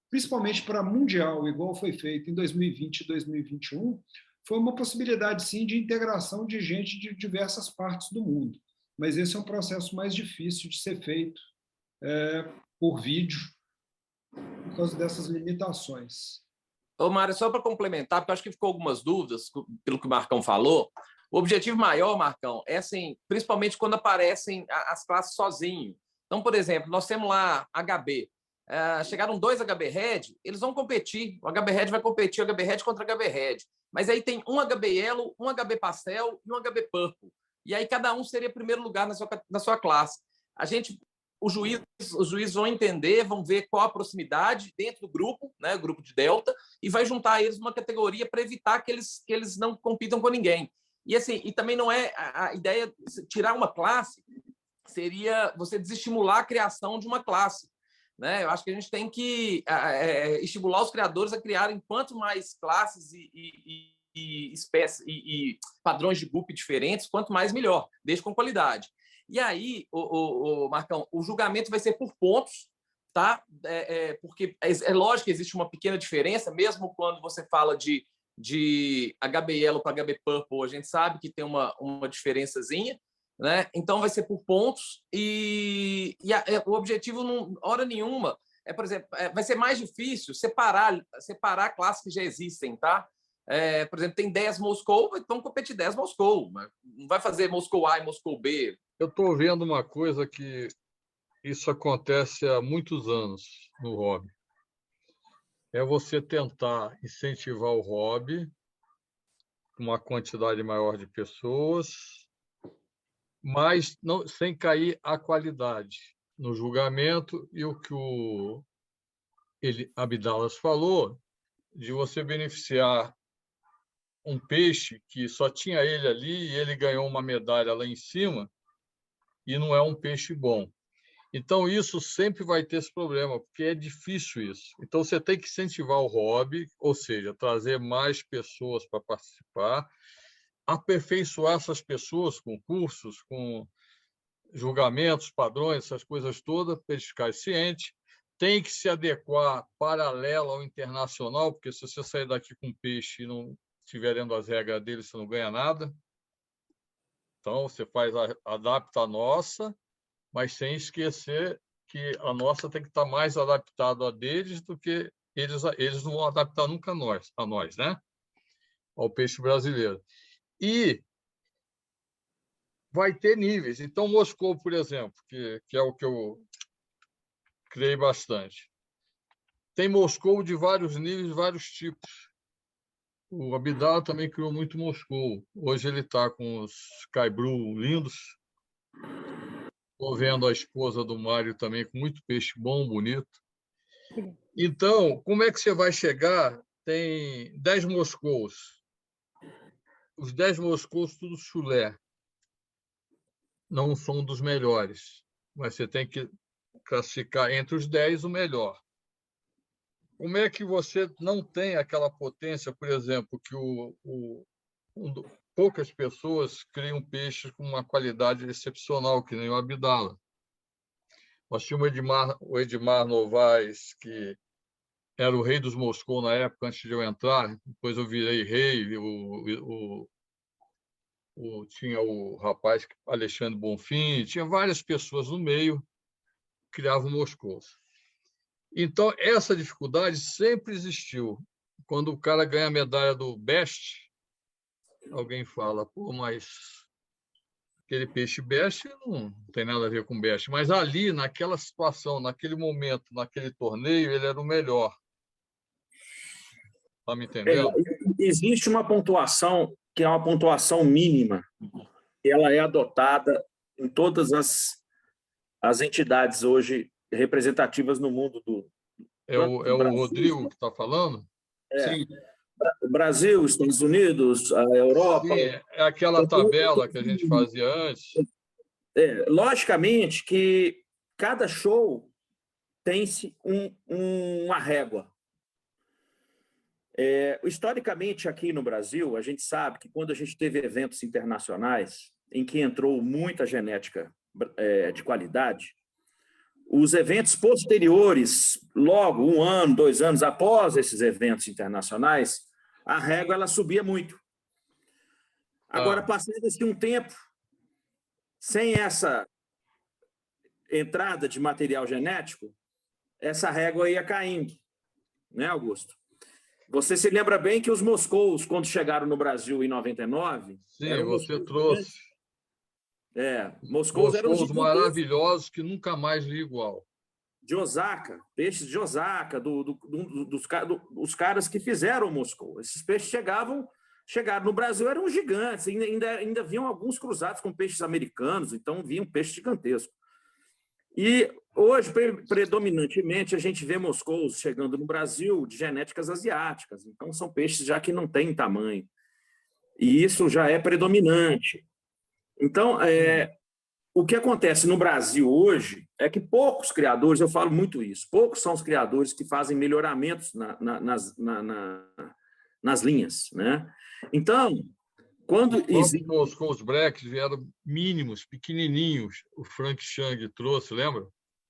principalmente para mundial, igual foi feito em 2020 e 2021, foi uma possibilidade, sim, de integração de gente de diversas partes do mundo. Mas esse é um processo mais difícil de ser feito por vídeo, por causa dessas limitações. Ô, Mário, só para complementar, porque eu acho que ficou algumas dúvidas pelo que o Marcão falou. O objetivo maior, Marcão, é assim, principalmente quando aparecem as classes sozinho. Então, por exemplo, nós temos lá HB. Chegaram 2 HB Red, eles vão competir. O HB Red vai competir o HB Red contra o HB Red. Mas aí tem um HB Yellow, um HB Pastel e um HB Purple. E aí cada um seria primeiro lugar na sua classe. Os juízes vão entender, vão ver qual a proximidade dentro do grupo, né, grupo de Delta, e vai juntar eles numa categoria para evitar que eles não compitam com ninguém. E assim, e também não é a ideia de tirar uma classe, seria você desestimular a criação de uma classe, né? Eu acho que a gente tem que estimular os criadores a criarem quanto mais classes e espécies e padrões de grupo diferentes, quanto mais melhor, desde com qualidade. E aí, Marcão, o julgamento vai ser por pontos, tá? Porque é lógico que existe uma pequena diferença, mesmo quando você fala de HB Yellow para HB Purple, a gente sabe que tem uma diferençazinha, né? Então vai ser por pontos e o objetivo, hora nenhuma, por exemplo, vai ser mais difícil separar classes que já existem, tá? Por exemplo, tem 10 Moscou, então competir 10 Moscou, não vai fazer Moscou A e Moscou B. Eu estou vendo uma coisa que isso acontece há muitos anos no hobby. É você tentar incentivar o hobby com uma quantidade maior de pessoas, mas não, sem cair a qualidade no julgamento e o que o Abdalas falou, de você beneficiar um peixe que só tinha ele ali e ele ganhou uma medalha lá em cima e não é um peixe bom. Então, isso sempre vai ter esse problema, porque é difícil isso. Então, você tem que incentivar o hobby, ou seja, trazer mais pessoas para participar, aperfeiçoar essas pessoas com cursos, com julgamentos, padrões, essas coisas todas, para eles ficarem cientes. Tem que se adequar paralelo ao internacional, porque se você sair daqui com peixe e não estiver lendo as regras dele, você não ganha nada. Então, você adapta a nossa, mas sem esquecer que a nossa tem que estar mais adaptada a deles do que eles não vão adaptar nunca a nós, né? Ao peixe brasileiro. E vai ter níveis. Então, Moscou, por exemplo, que é o que eu criei bastante. Tem Moscou de vários níveis, vários tipos. O Abdal também criou muito Moscou. Hoje ele está com os Sky Blue lindos. Estou vendo a esposa do Mário também com muito peixe bom, bonito. Então, como é que você vai chegar? Tem 10 Moscous. Os 10 Moscous, tudo chulé. Não são dos melhores, mas você tem que classificar entre os 10 o melhor. Como é que você não tem aquela potência, por exemplo, que poucas pessoas criam peixes com uma qualidade excepcional, que nem o Abdala. Nós tínhamos o Edmar Novaes, que era o rei dos Moscou na época, antes de eu entrar. Depois eu virei rei. Tinha o rapaz Alexandre Bonfim, tinha várias pessoas no meio que criavam Moscou. Então, essa dificuldade sempre existiu. Quando o cara ganha a medalha do Best, alguém fala, pô, mas aquele peixe Best não tem nada a ver com Best. Mas ali, naquela situação, naquele momento, naquele torneio, ele era o melhor. Está me entendendo? Existe uma pontuação que é uma pontuação mínima. Ela é adotada em todas as entidades hoje representativas no mundo do... É o Rodrigo que está falando? Sim. Brasil, Estados Unidos, a Europa... Sim, é aquela tabela que a gente fazia antes. Logicamente que cada show tem-se uma régua. Historicamente, aqui no Brasil, a gente sabe que quando a gente teve eventos internacionais em que entrou muita genética de qualidade, os eventos posteriores, logo 1 ano, 2 anos após esses eventos internacionais, a régua ela subia muito. Agora, passado-se um tempo, sem essa entrada de material genético, essa régua ia caindo, né, Augusto? Você se lembra bem que os moscous, quando chegaram no Brasil em 99, Sim, você trouxe. Moscous eram Moscous maravilhosos que nunca mais vi igual. De Osaka, peixes de Osaka, dos caras que fizeram o Moscou. Esses peixes chegaram no Brasil, eram gigantes, ainda vinham alguns cruzados com peixes americanos, então vinham peixes gigantescos. E hoje, predominantemente, a gente vê moscous chegando no Brasil de genéticas asiáticas. Então, são peixes já que não têm tamanho. E isso já é predominante. Então, o que acontece no Brasil hoje é que poucos criadores, eu falo muito isso, poucos são os criadores que fazem melhoramentos nas linhas, né? Então, quando os moscous blacks vieram mínimos, pequenininhos, o Frank Chang trouxe, lembra?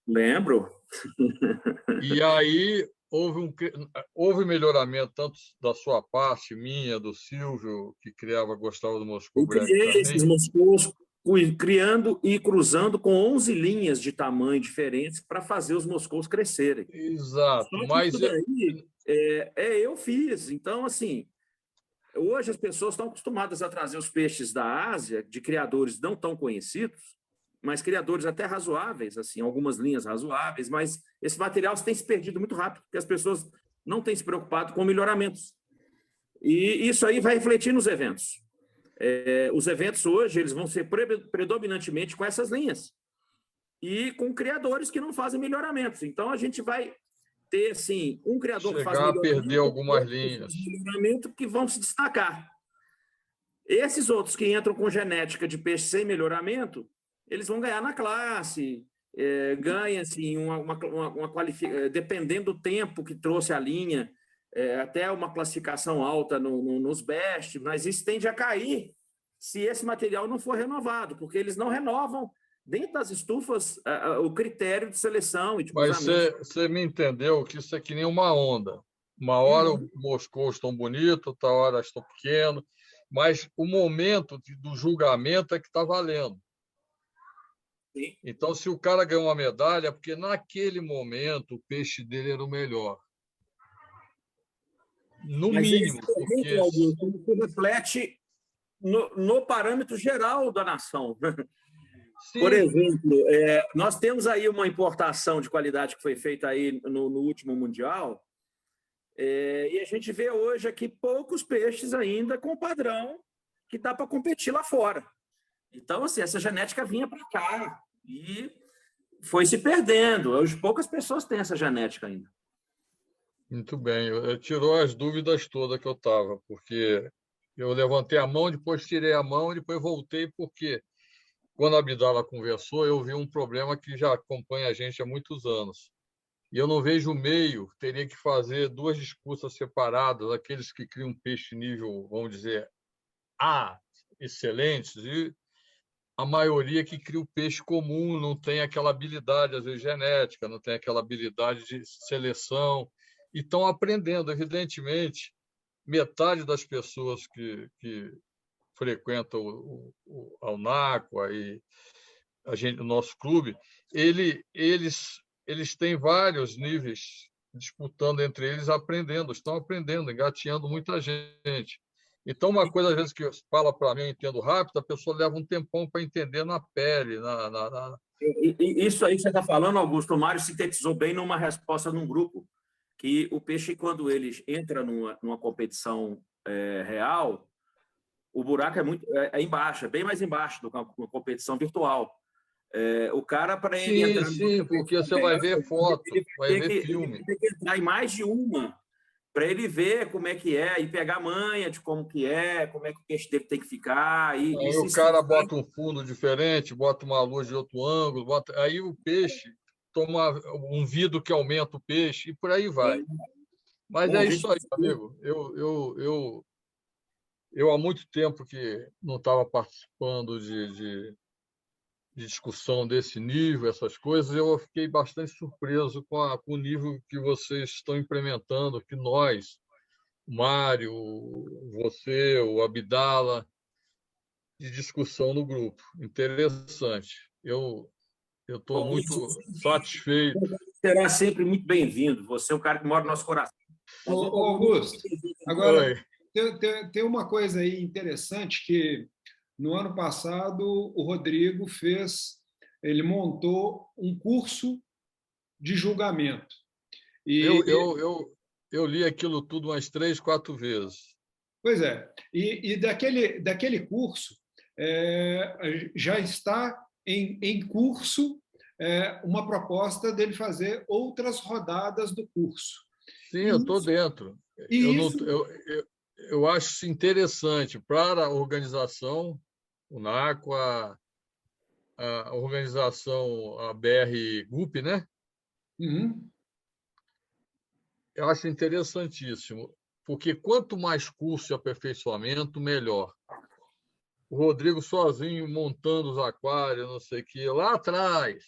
Lembro. E aí houve melhoramento tanto da sua parte, minha, do Silvio, que gostava do Moscou Black também. Eu criei também. esses moscous criando e cruzando com 11 linhas de tamanho diferentes para fazer os moscous crescerem. Exato, mas isso daí, eu fiz. Então, assim, hoje as pessoas estão acostumadas a trazer os peixes da Ásia, de criadores não tão conhecidos, mas criadores até razoáveis, assim, algumas linhas razoáveis, mas esse material tem se perdido muito rápido, porque as pessoas não têm se preocupado com melhoramentos. E isso aí vai refletir nos eventos. Os eventos hoje eles vão ser predominantemente com essas linhas e com criadores que não fazem melhoramentos. Então, a gente vai ter, assim, um criador que faz melhoramento, a perder algumas linhas. Melhoramento que vão se destacar. Esses outros que entram com genética de peixe sem melhoramento, eles vão ganhar na classe, ganha, assim, uma qualificação, dependendo do tempo que trouxe a linha, até uma classificação alta nos best, mas isso tende a cair se esse material não for renovado, porque eles não renovam dentro das estufas o critério de seleção e de cruzamento. Mas você me entendeu que isso é que nem uma onda. Uma hora os moscous estão bonitos, outra hora estão pequenos, mas o momento do julgamento é que está valendo. Sim. Então, se o cara ganhou uma medalha, é porque naquele momento o peixe dele era o melhor. No mínimo. Porque isso reflete no parâmetro geral da nação. Sim. Por exemplo, nós temos aí uma importação de qualidade que foi feita aí no último Mundial, e a gente vê hoje aqui poucos peixes ainda com padrão que dá para competir lá fora. Então, assim, essa genética vinha para cá e foi se perdendo. Hoje poucas pessoas têm essa genética ainda. Muito bem, tirou as dúvidas todas que eu estava, porque eu levantei a mão, depois tirei a mão, depois voltei, porque quando a Abdala conversou, eu vi um problema que já acompanha a gente há muitos anos. E eu não vejo o meio, teria que fazer duas disputas separadas, aqueles que criam peixe nível, vamos dizer, A, excelentes, e a maioria que cria o peixe comum, não tem aquela habilidade, às vezes, genética, não tem aquela habilidade de seleção, e estão aprendendo. Evidentemente, metade das pessoas que frequentam a UNACOA e o nosso clube, eles têm vários níveis disputando entre eles, estão aprendendo, engateando muita gente. Então, uma coisa, às vezes, que fala para mim, eu entendo rápido, a pessoa leva um tempão para entender na pele. Isso aí que você está falando, Augusto, o Mário sintetizou bem numa resposta num grupo, que o peixe, quando ele entra numa competição real, o buraco é embaixo, é bem mais embaixo do que uma competição virtual. O cara, para ele entrar... Sim, porque você vai ver foto, vai ver filme. Ele tem que entrar em mais de uma, para ele ver como é que é, e pegar a manha de como é que o peixe dele tem que ficar. Aí o cara bota um fundo diferente, bota uma luz de outro ângulo, aí o peixe toma um vidro que aumenta o peixe, e por aí vai. Mas é isso aí, amigo. Eu há muito tempo que não estava participando de discussão desse nível, essas coisas, eu fiquei bastante surpreso com o nível que vocês estão implementando, que nós, o Mário, você, o Abdala, de discussão no grupo. Interessante. Eu estou Bom, muito satisfeito. será sempre muito bem-vindo. Você é um cara que mora no nosso coração. Ô, Augusto, agora Oi. tem uma coisa aí interessante que no ano passado o Rodrigo ele montou um curso de julgamento. E, Eu li aquilo tudo umas 3, 4 vezes. pois é, e daquele curso já está em curso uma proposta dele fazer outras rodadas do curso. Sim, eu estou dentro. Eu acho isso interessante para a organização, o NACO, a organização, a BR GUP, né? Uhum. Eu acho interessantíssimo, porque quanto mais curso de aperfeiçoamento, melhor. O Rodrigo sozinho montando os aquários, não sei o que, lá atrás,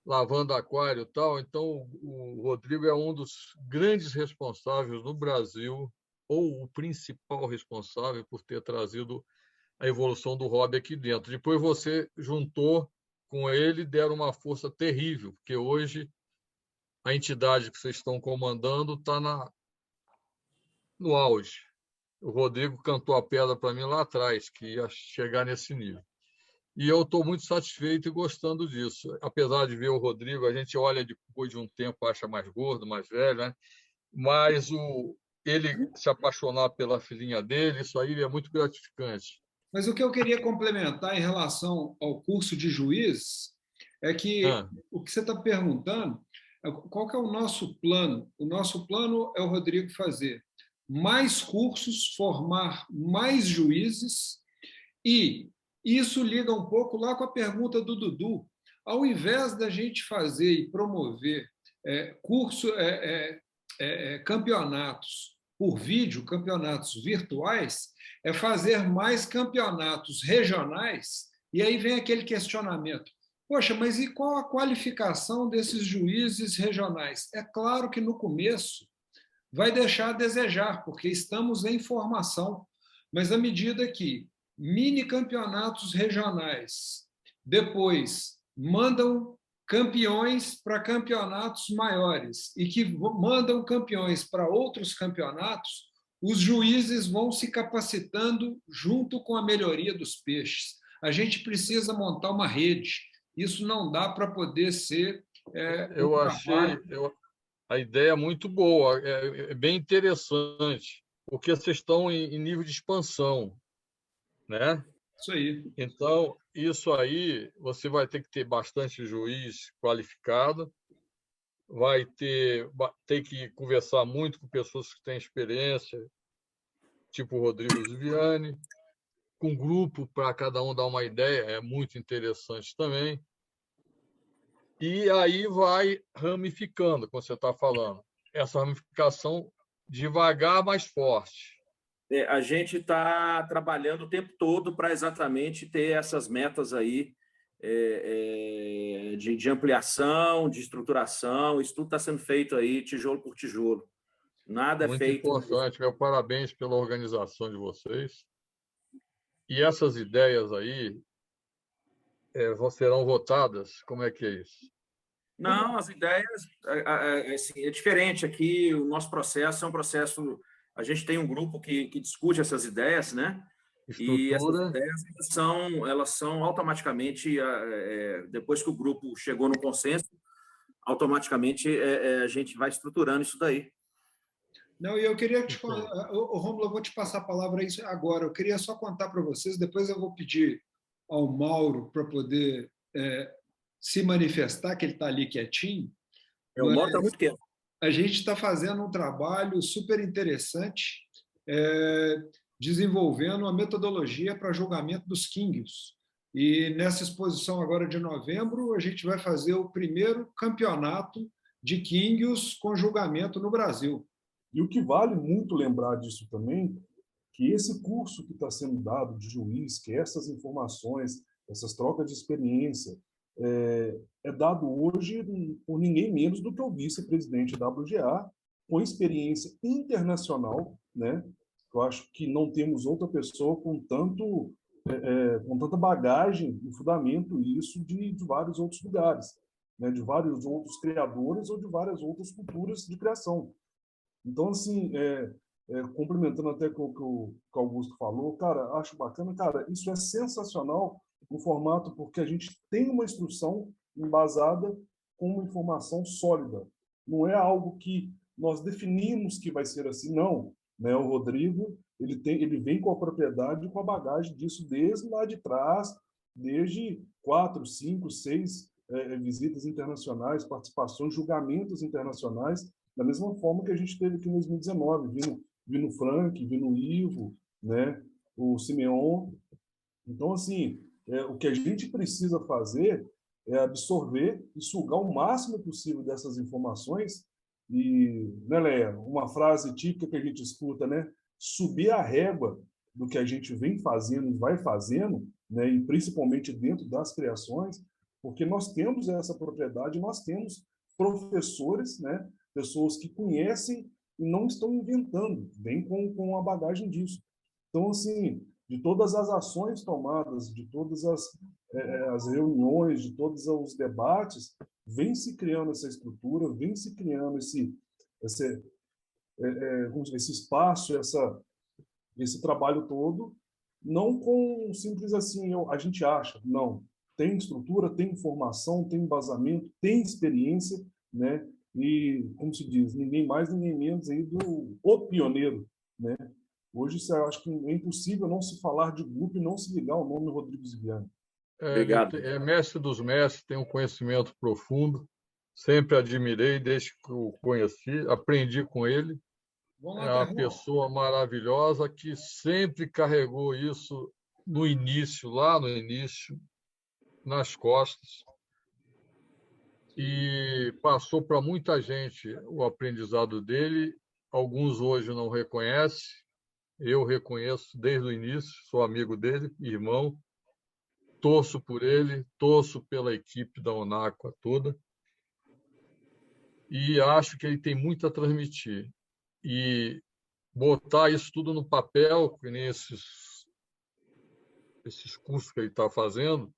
lavando aquário e tal. Então, o Rodrigo é um dos grandes responsáveis no Brasil, ou o principal responsável por ter trazido a evolução do hobby aqui dentro. Depois você juntou com ele, deram uma força terrível, porque hoje a entidade que vocês estão comandando está no auge. O Rodrigo cantou a pedra para mim lá atrás, que ia chegar nesse nível. E eu estou muito satisfeito e gostando disso. Apesar de ver o Rodrigo, a gente olha depois de um tempo, acha mais gordo, mais velho, né? Mas ele se apaixonar pela filhinha dele, isso aí é muito gratificante. Mas o que eu queria complementar em relação ao curso de juiz é que o que você está perguntando, qual que é o nosso plano? O nosso plano é o Rodrigo fazer mais cursos, formar mais juízes, e isso liga um pouco lá com a pergunta do Dudu. Ao invés da gente fazer e promover campeonatos por vídeo, campeonatos virtuais, é fazer mais campeonatos regionais, e aí vem aquele questionamento. Poxa, mas e qual a qualificação desses juízes regionais? É claro que no começo vai deixar a desejar, porque estamos em formação, mas à medida que mini campeonatos regionais depois mandam campeões para campeonatos maiores e que mandam campeões para outros campeonatos, os juízes vão se capacitando junto com a melhoria dos peixes. A gente precisa montar uma rede. Isso não dá para poder ser eu achei a ideia muito boa, é bem interessante, porque vocês estão em nível de expansão, né? Isso aí. Então, isso aí, você vai ter que ter bastante juiz qualificado, vai ter que conversar muito com pessoas que têm experiência, tipo o Rodrigo Ziviani, com grupo para cada um dar uma ideia, é muito interessante também. E aí vai ramificando, como você está falando. Essa ramificação devagar, mais forte. A gente está trabalhando o tempo todo para exatamente ter essas metas aí de ampliação, de estruturação. Isso tudo está sendo feito aí tijolo por tijolo. Nada é feito. Muito importante. Meu parabéns pela organização de vocês. E essas ideias aí serão votadas? Como é que é isso? Não, as ideias assim, é diferente aqui. O nosso processo é um processo. A gente tem um grupo que discute essas ideias, né? E essas ideias elas são automaticamente, depois que o grupo chegou no consenso, automaticamente a gente vai estruturando isso daí. Não, e eu queria te falar, Rômulo, eu vou te passar a palavra isso agora. Eu queria só contar para vocês, depois eu vou pedir ao Mauro para poder se manifestar, que ele está ali quietinho. O Mauro está muito quieto. A gente está fazendo um trabalho super interessante, desenvolvendo uma metodologia para julgamento dos quinguios. E nessa exposição agora de novembro, a gente vai fazer o primeiro campeonato de quinguios com julgamento no Brasil. E o que vale muito lembrar disso também, que esse curso que está sendo dado de juiz, que essas informações, essas trocas de experiência, é dado hoje por ninguém menos do que o vice-presidente da WGA, com experiência internacional, né? Eu acho que não temos outra pessoa com tanto com tanta bagagem e fundamento isso de vários outros lugares, né? De vários outros criadores ou de várias outras culturas de criação. Então, assim, complementando até com o que o Augusto falou, cara, acho bacana, cara, isso é sensacional no formato, porque a gente tem uma instrução embasada com uma informação sólida. Não é algo que nós definimos que vai ser assim, não. Né? O Rodrigo, ele vem com a propriedade e com a bagagem disso desde lá de trás, desde 4, 5, 6 visitas internacionais, participações, julgamentos internacionais, da mesma forma que a gente teve aqui em 2019, vindo o Frank, vindo o Ivo, né? O Simeon. Então, assim, o que a gente precisa fazer é absorver e sugar o máximo possível dessas informações e, né, Leia, uma frase típica que a gente escuta, né? Subir a régua do que a gente vem fazendo e vai fazendo, né? E principalmente dentro das criações, porque nós temos essa propriedade, nós temos professores, né? Pessoas que conhecem e não estão inventando, vêm com a bagagem disso. Então, assim, de todas as ações tomadas, de todas as reuniões, de todos os debates, vem se criando essa estrutura, vem se criando esse espaço, esse trabalho todo, não com simples assim, a gente acha, não. Tem estrutura, tem informação, tem embasamento, tem experiência, né? E, como se diz, ninguém mais, ninguém menos aí o pioneiro, né? Hoje, eu acho que é impossível não se falar de grupo e não se ligar ao nome Rodrigo Ziviani. Obrigado. Ele é mestre dos mestres, tem um conhecimento profundo. Sempre admirei desde que o conheci, aprendi com ele. É uma pessoa maravilhosa que sempre carregou isso lá no início, nas costas. E passou para muita gente o aprendizado dele. Alguns hoje não reconhecem. Eu reconheço desde o início, sou amigo dele, irmão. Torço por ele, torço pela equipe da Unáqua toda. E acho que ele tem muito a transmitir. E botar isso tudo no papel, nesses cursos que ele está fazendo,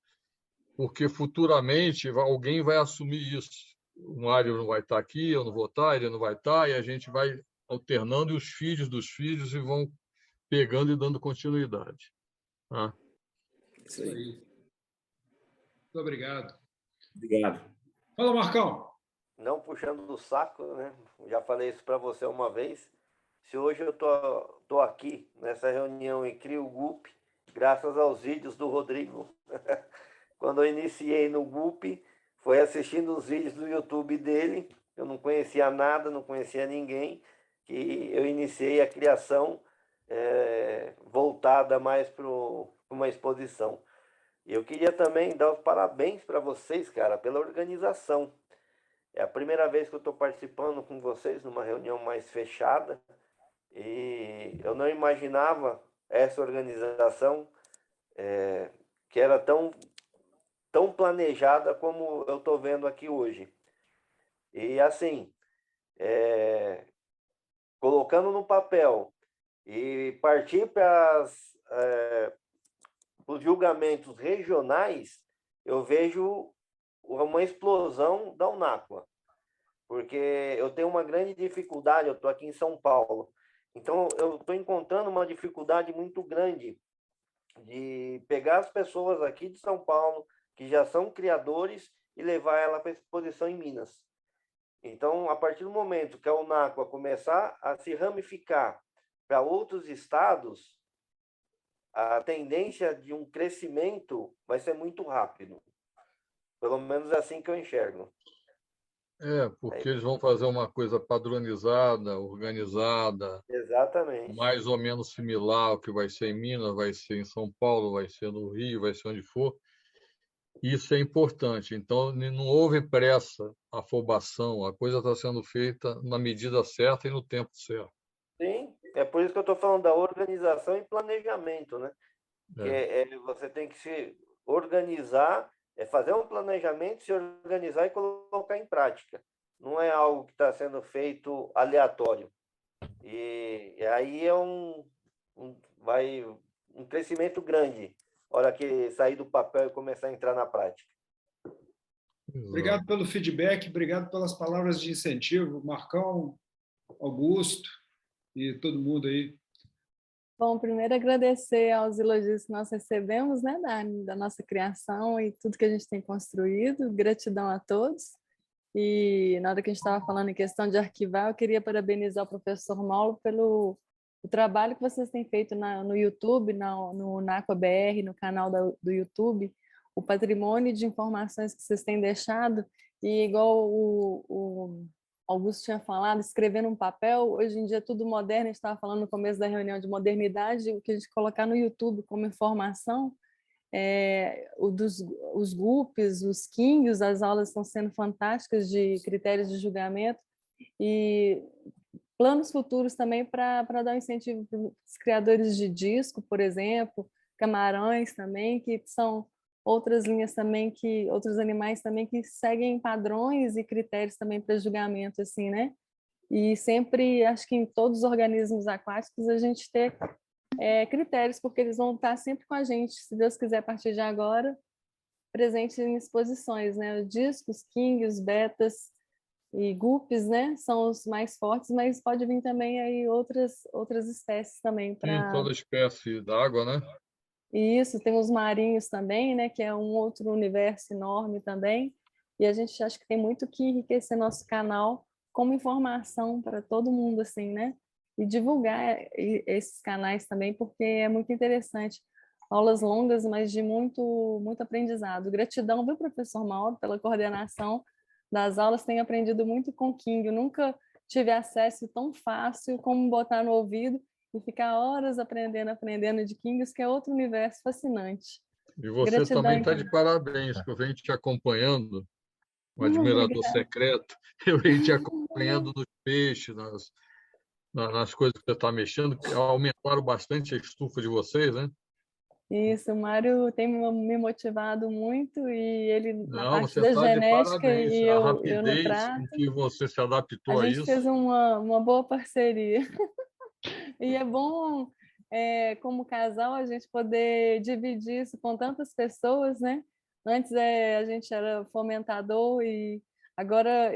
porque futuramente alguém vai assumir isso. O Mário não vai estar aqui, eu não vou estar, ele não vai estar, e a gente vai alternando, e os filhos dos filhos e vão pegando e dando continuidade. Tá? Isso aí. Muito obrigado. Obrigado. Fala, Marcão. Não puxando do saco, né? Já falei isso para você uma vez. Se hoje eu tô aqui nessa reunião e crio o GUP, graças aos vídeos do Rodrigo. Quando eu iniciei no GUP, foi assistindo os vídeos do YouTube dele. Eu não conhecia nada, não conhecia ninguém, que eu iniciei a criação voltada mais para uma exposição. E eu queria também dar os parabéns para vocês, cara, pela organização. É a primeira vez que eu estou participando com vocês numa reunião mais fechada e eu não imaginava essa organização que era tão planejada como eu estou vendo aqui hoje. E assim, colocando no papel e partir para os julgamentos regionais, eu vejo uma explosão da Unáqua, porque eu tenho uma grande dificuldade, eu estou aqui em São Paulo, então eu estou encontrando uma dificuldade muito grande de pegar as pessoas aqui de São Paulo, que já são criadores, e levar ela para a exposição em Minas. Então, a partir do momento que a Unáqua começar a se ramificar para outros estados, a tendência de um crescimento vai ser muito rápido. Pelo menos é assim que eu enxergo. Porque eles vão fazer uma coisa padronizada, organizada, exatamente, mais ou menos similar ao que vai ser em Minas, vai ser em São Paulo, vai ser no Rio, vai ser onde for. Isso é importante. Então, não houve pressa, afobação, a coisa está sendo feita na medida certa e no tempo certo. Sim, é por isso que eu estou falando da organização e planejamento, né? Que você tem que se organizar, fazer um planejamento, se organizar e colocar em prática. Não é algo que está sendo feito aleatório. E aí é um crescimento grande hora que sair do papel e começar a entrar na prática. Obrigado pelo feedback, obrigado pelas palavras de incentivo, Marcão, Augusto e todo mundo aí. Bom, primeiro agradecer aos elogios que nós recebemos, né, da nossa criação e tudo que a gente tem construído. Gratidão a todos. E na hora que a gente estava falando em questão de arquivar, eu queria parabenizar o professor Mauro pelo o trabalho que vocês têm feito no YouTube, no NACOA-BR, no canal do YouTube, o patrimônio de informações que vocês têm deixado, e igual o Augusto tinha falado, escrever num papel, hoje em dia é tudo moderno, a gente estava falando no começo da reunião de modernidade, o que a gente colocar no YouTube como informação, os GUPs, os KINGs, as aulas estão sendo fantásticas de critérios de julgamento, e planos futuros também para dar um incentivo para os criadores de disco, por exemplo, camarões também, que são outras linhas também, outros animais também que seguem padrões e critérios também para julgamento, assim, né? E sempre, acho que em todos os organismos aquáticos, a gente ter critérios, porque eles vão estar sempre com a gente, se Deus quiser, a partir de agora, presentes em exposições, né? Os discos, kings, betas e guppies, né? São os mais fortes, mas pode vir também aí outras espécies também. Tem toda espécie d'água, né? Isso, tem os marinhos também, né? Que é um outro universo enorme também. E a gente acha que tem muito que enriquecer nosso canal como informação para todo mundo, assim, né? E divulgar esses canais também, porque é muito interessante. Aulas longas, mas de muito aprendizado. Gratidão, viu, professor Mauro, pela coordenação das aulas. Tenho aprendido muito com o King. Eu nunca tive acesso tão fácil como botar no ouvido e ficar horas aprendendo de Kings, que é outro universo fascinante. E você Gratidão, também está então. de parabéns, que eu venho te acompanhando, um admirador secreto, eu venho te acompanhando nos peixes, nas coisas que você está mexendo, que aumentaram bastante a estufa de vocês, né? Isso, o Mário tem me motivado muito, e ele na parte você da está de genética parabéns. e A eu no rapidez trato. com que você se adaptou A a gente isso. fez uma boa parceria. E é bom, como casal, a gente poder dividir isso com tantas pessoas, né? Antes a gente era fomentador e agora,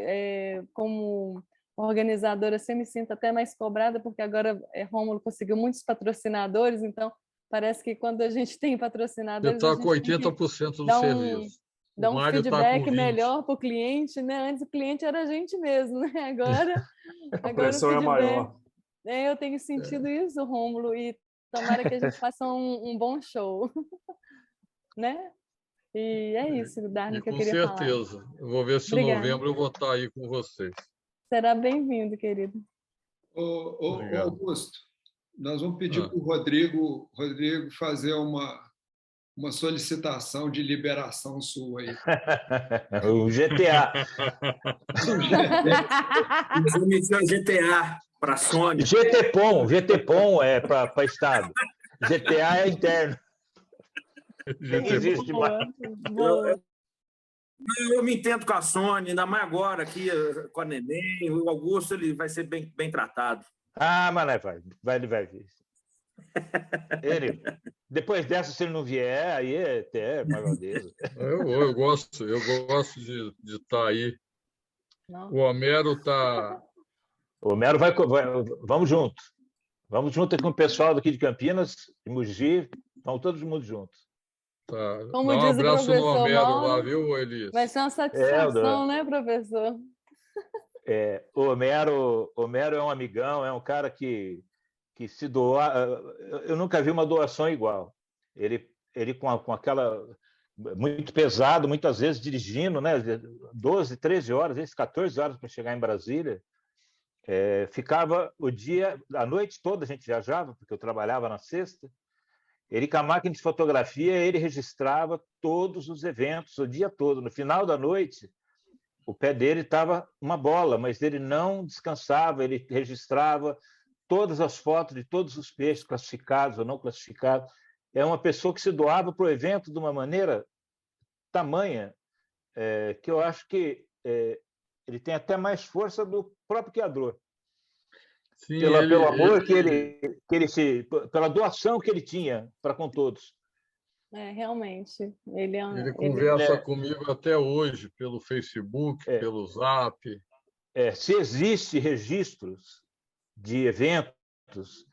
como organizadora, eu me sinto até mais cobrada, porque agora Rômulo conseguiu muitos patrocinadores, então parece que quando a gente tem Você patrocinadores, está a com gente tem que 80% do dar serviço. dar O um Mário está com feedback 20%. melhor para o cliente, né? Antes o cliente era a gente mesmo, né? Agora A o pressão é feedback... maior. Eu tenho sentido isso, Rômulo, e tomara que a gente faça um bom show, né? E é isso, Darno, que eu Com queria falar. certeza. Eu vou ver se em Obrigada. novembro eu vou estar aí com vocês. Será bem-vindo, querido. Ô, Obrigado. Augusto, nós vamos pedir para o Rodrigo fazer uma solicitação de liberação sua aí. O GTA. GTA para a Sony. GTPOM é para Estado. GTA é interno. Nem existe mais. Eu me entendo com a Sony, ainda mais agora aqui com a Neném. O Augusto ele vai ser bem tratado. Ah, mas ele vai vir. Depois dessa, se ele não vier, aí é até magodeiro. Eu gosto de estar aí. Não. O Homero está... O Homero vamos junto. Vamos junto com o pessoal daqui de Campinas, de Mogi, vamos todo mundo junto. Tá. Como Dá um diz o abraço no professor Homero Mauro, lá, viu, Elias? vai ser uma satisfação, né, professor? O Homero é um amigão, é um cara que se doar. Eu nunca vi uma doação igual. Ele com aquela... muito pesado, muitas vezes dirigindo, né? 12, 13 horas, às vezes 14 horas para chegar em Brasília. Ficava a noite toda a gente viajava, porque eu trabalhava na sexta. Ele, com a máquina de fotografia, ele registrava todos os eventos o dia todo. No final da noite, o pé dele estava uma bola, mas ele não descansava, ele registrava todas as fotos de todos os peixes, classificados ou não classificados. É uma pessoa que se doava para o evento de uma maneira tamanha, que eu acho que ele tem até mais força do próprio criador. Sim, pelo amor pela doação que ele tinha para com todos. Realmente. Ele Ele conversa comigo até hoje pelo Facebook, pelo Zap. Se existe registros de eventos,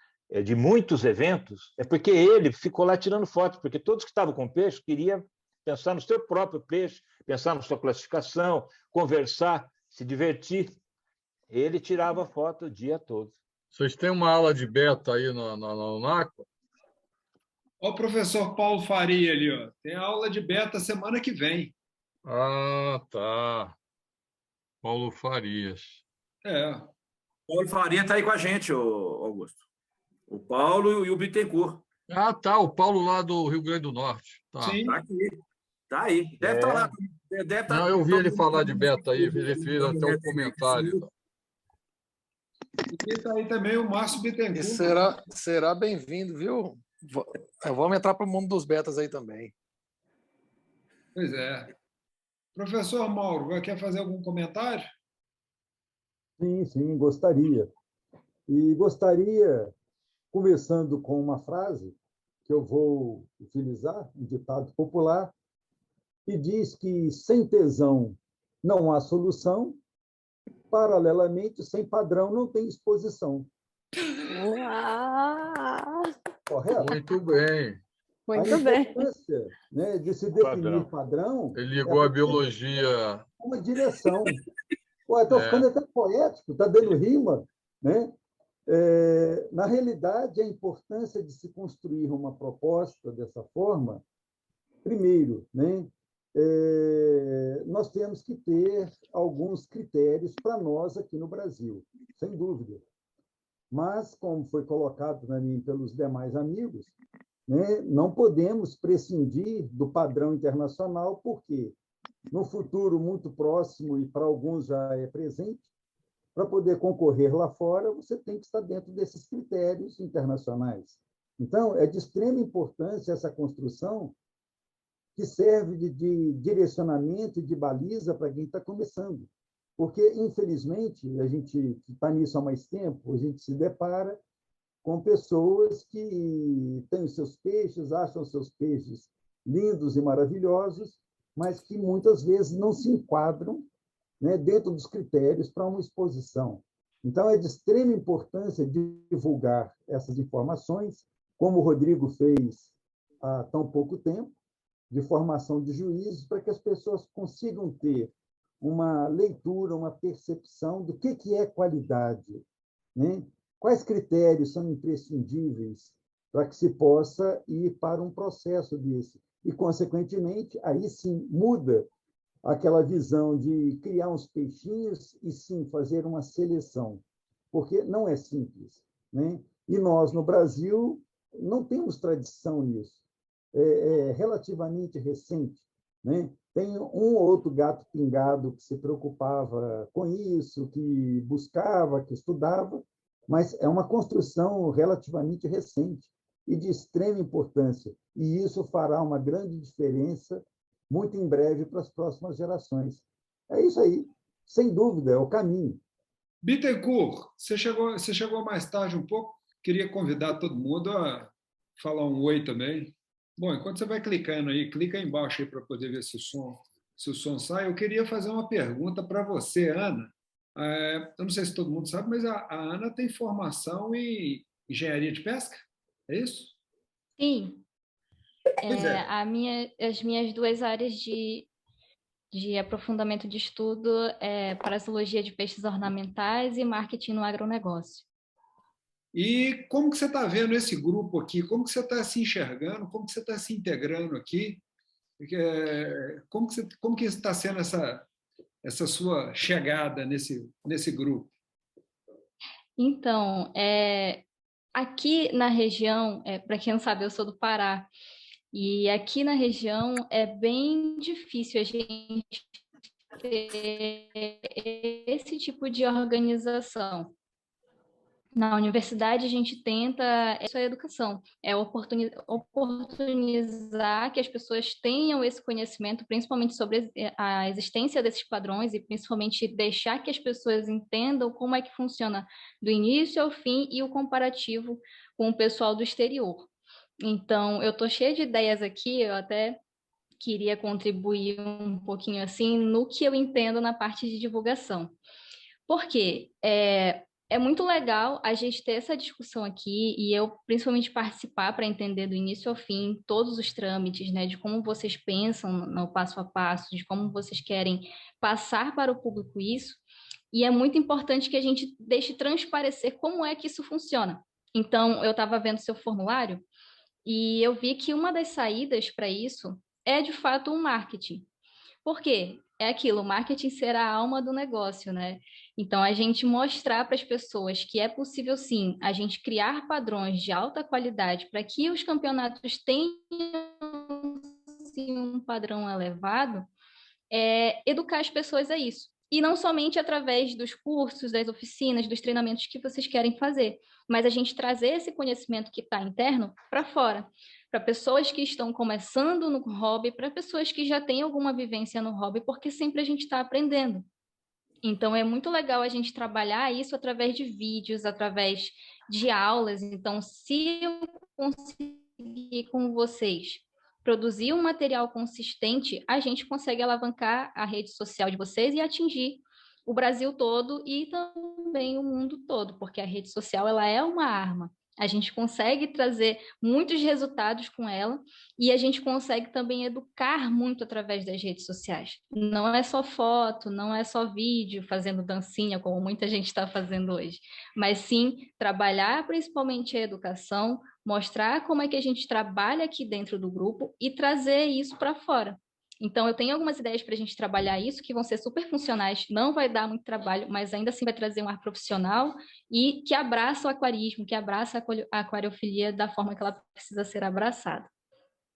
de muitos eventos, é porque ele ficou lá tirando fotos, porque todos que estavam com peixe queriam pensar no seu próprio peixe, pensar na sua classificação, conversar, se divertir. Ele tirava foto o dia todo. Vocês têm uma aula de beta aí na UNACO? Olha o professor Paulo Faria ali, ó. Tem aula de beta semana que vem. Ah, tá. Paulo Farias. Paulo Faria está aí com a gente, Augusto. O Paulo e o Bittencourt. Ah, tá. O Paulo lá do Rio Grande do Norte. Tá. Sim. Está aqui. Está aí. Deve estar lá. Não, eu vi ele falar de beta aí. Ele fez até um comentário. E está aí também o Márcio Bittencourt. E será bem-vindo, viu? Vamos entrar para o mundo dos betas aí também. Pois é. Professor Mauro, quer fazer algum comentário? Sim, gostaria. E gostaria, começando com uma frase que eu vou utilizar, um ditado popular, que diz que sem tesão não há solução, paralelamente, sem padrão não tem exposição. Correto? Muito bem. Muito a bem. importância, né, de se definir padrão. Ele ligou a biologia. Uma direção. Estou ficando até poético, está dando rima, né? Na realidade, a importância de se construir uma proposta dessa forma, primeiro, né, nós temos que ter alguns critérios para nós aqui no Brasil, sem dúvida. Mas, como foi colocado para mim pelos demais amigos, né, não podemos prescindir do padrão internacional, porque no futuro muito próximo, e para alguns já é presente, para poder concorrer lá fora, você tem que estar dentro desses critérios internacionais. Então, é de extrema importância essa construção, que serve de direcionamento e de baliza para quem está começando. Porque, infelizmente, a gente está nisso há mais tempo, a gente se depara com pessoas que têm os seus peixes, acham os seus peixes lindos e maravilhosos, mas que muitas vezes não se enquadram, né, dentro dos critérios para uma exposição. Então, é de extrema importância divulgar essas informações, como o Rodrigo fez há tão pouco tempo, de formação de juízes, para que as pessoas consigam ter uma leitura, uma percepção do que é qualidade, né? Quais critérios são imprescindíveis para que se possa ir para um processo desse. E, consequentemente, aí sim muda aquela visão de criar uns peixinhos e sim fazer uma seleção, porque não é simples, né? E nós, no Brasil, não temos tradição nisso. É relativamente recente, né? Tem um ou outro gato pingado que se preocupava com isso, que buscava, que estudava, mas é uma construção relativamente recente e de extrema importância. E isso fará uma grande diferença muito em breve para as próximas gerações. É isso aí, sem dúvida, é o caminho. Bittencourt, você chegou mais tarde um pouco, queria convidar todo mundo a falar um oi também. Bom, enquanto você vai clicando aí, clica aí embaixo aí para poder ver se o som sai. Eu queria fazer uma pergunta para você, Ana. Eu não sei se todo mundo sabe, mas a Ana tem formação em engenharia de pesca, é isso? Sim. As minhas duas áreas de aprofundamento de estudo é parasitologia de peixes ornamentais e marketing no agronegócio. E como que você está vendo esse grupo aqui? Como que você está se enxergando? Como que você está se integrando aqui? Como que está sendo essa sua chegada nesse grupo? Então, aqui na região, para quem não sabe, eu sou do Pará, e aqui na região é bem difícil a gente ter esse tipo de organização. Na universidade, a gente tenta isso é a educação, é oportunizar que as pessoas tenham esse conhecimento, principalmente sobre a existência desses padrões e principalmente deixar que as pessoas entendam como é que funciona do início ao fim e o comparativo com o pessoal do exterior. Então, eu estou cheia de ideias aqui, eu até queria contribuir um pouquinho assim no que eu entendo na parte de divulgação. Por quê? É muito legal a gente ter essa discussão aqui e eu, principalmente, participar para entender do início ao fim todos os trâmites, né, de como vocês pensam no passo a passo, de como vocês querem passar para o público isso. E é muito importante que a gente deixe transparecer como é que isso funciona. Então, eu estava vendo seu formulário e eu vi que uma das saídas para isso é, de fato, o marketing. Por quê? É aquilo, o marketing será a alma do negócio, né? Então, a gente mostrar para as pessoas que é possível, sim, a gente criar padrões de alta qualidade para que os campeonatos tenham, sim, um padrão elevado, educar as pessoas a isso. E não somente através dos cursos, das oficinas, dos treinamentos que vocês querem fazer, mas a gente trazer esse conhecimento que está interno para fora, para pessoas que estão começando no hobby, para pessoas que já têm alguma vivência no hobby, porque sempre a gente está aprendendo. Então, é muito legal a gente trabalhar isso através de vídeos, através de aulas. Então, se eu conseguir com vocês produzir um material consistente, a gente consegue alavancar a rede social de vocês e atingir o Brasil todo e também o mundo todo, porque a rede social ela é uma arma. A gente consegue trazer muitos resultados com ela e a gente consegue também educar muito através das redes sociais. Não é só foto, não é só vídeo fazendo dancinha, como muita gente está fazendo hoje, mas sim trabalhar principalmente a educação, mostrar como é que a gente trabalha aqui dentro do grupo e trazer isso para fora. Então, eu tenho algumas ideias para a gente trabalhar isso, que vão ser super funcionais, não vai dar muito trabalho, mas ainda assim vai trazer um ar profissional e que abraça o aquarismo, que abraça a aquariofilia da forma que ela precisa ser abraçada.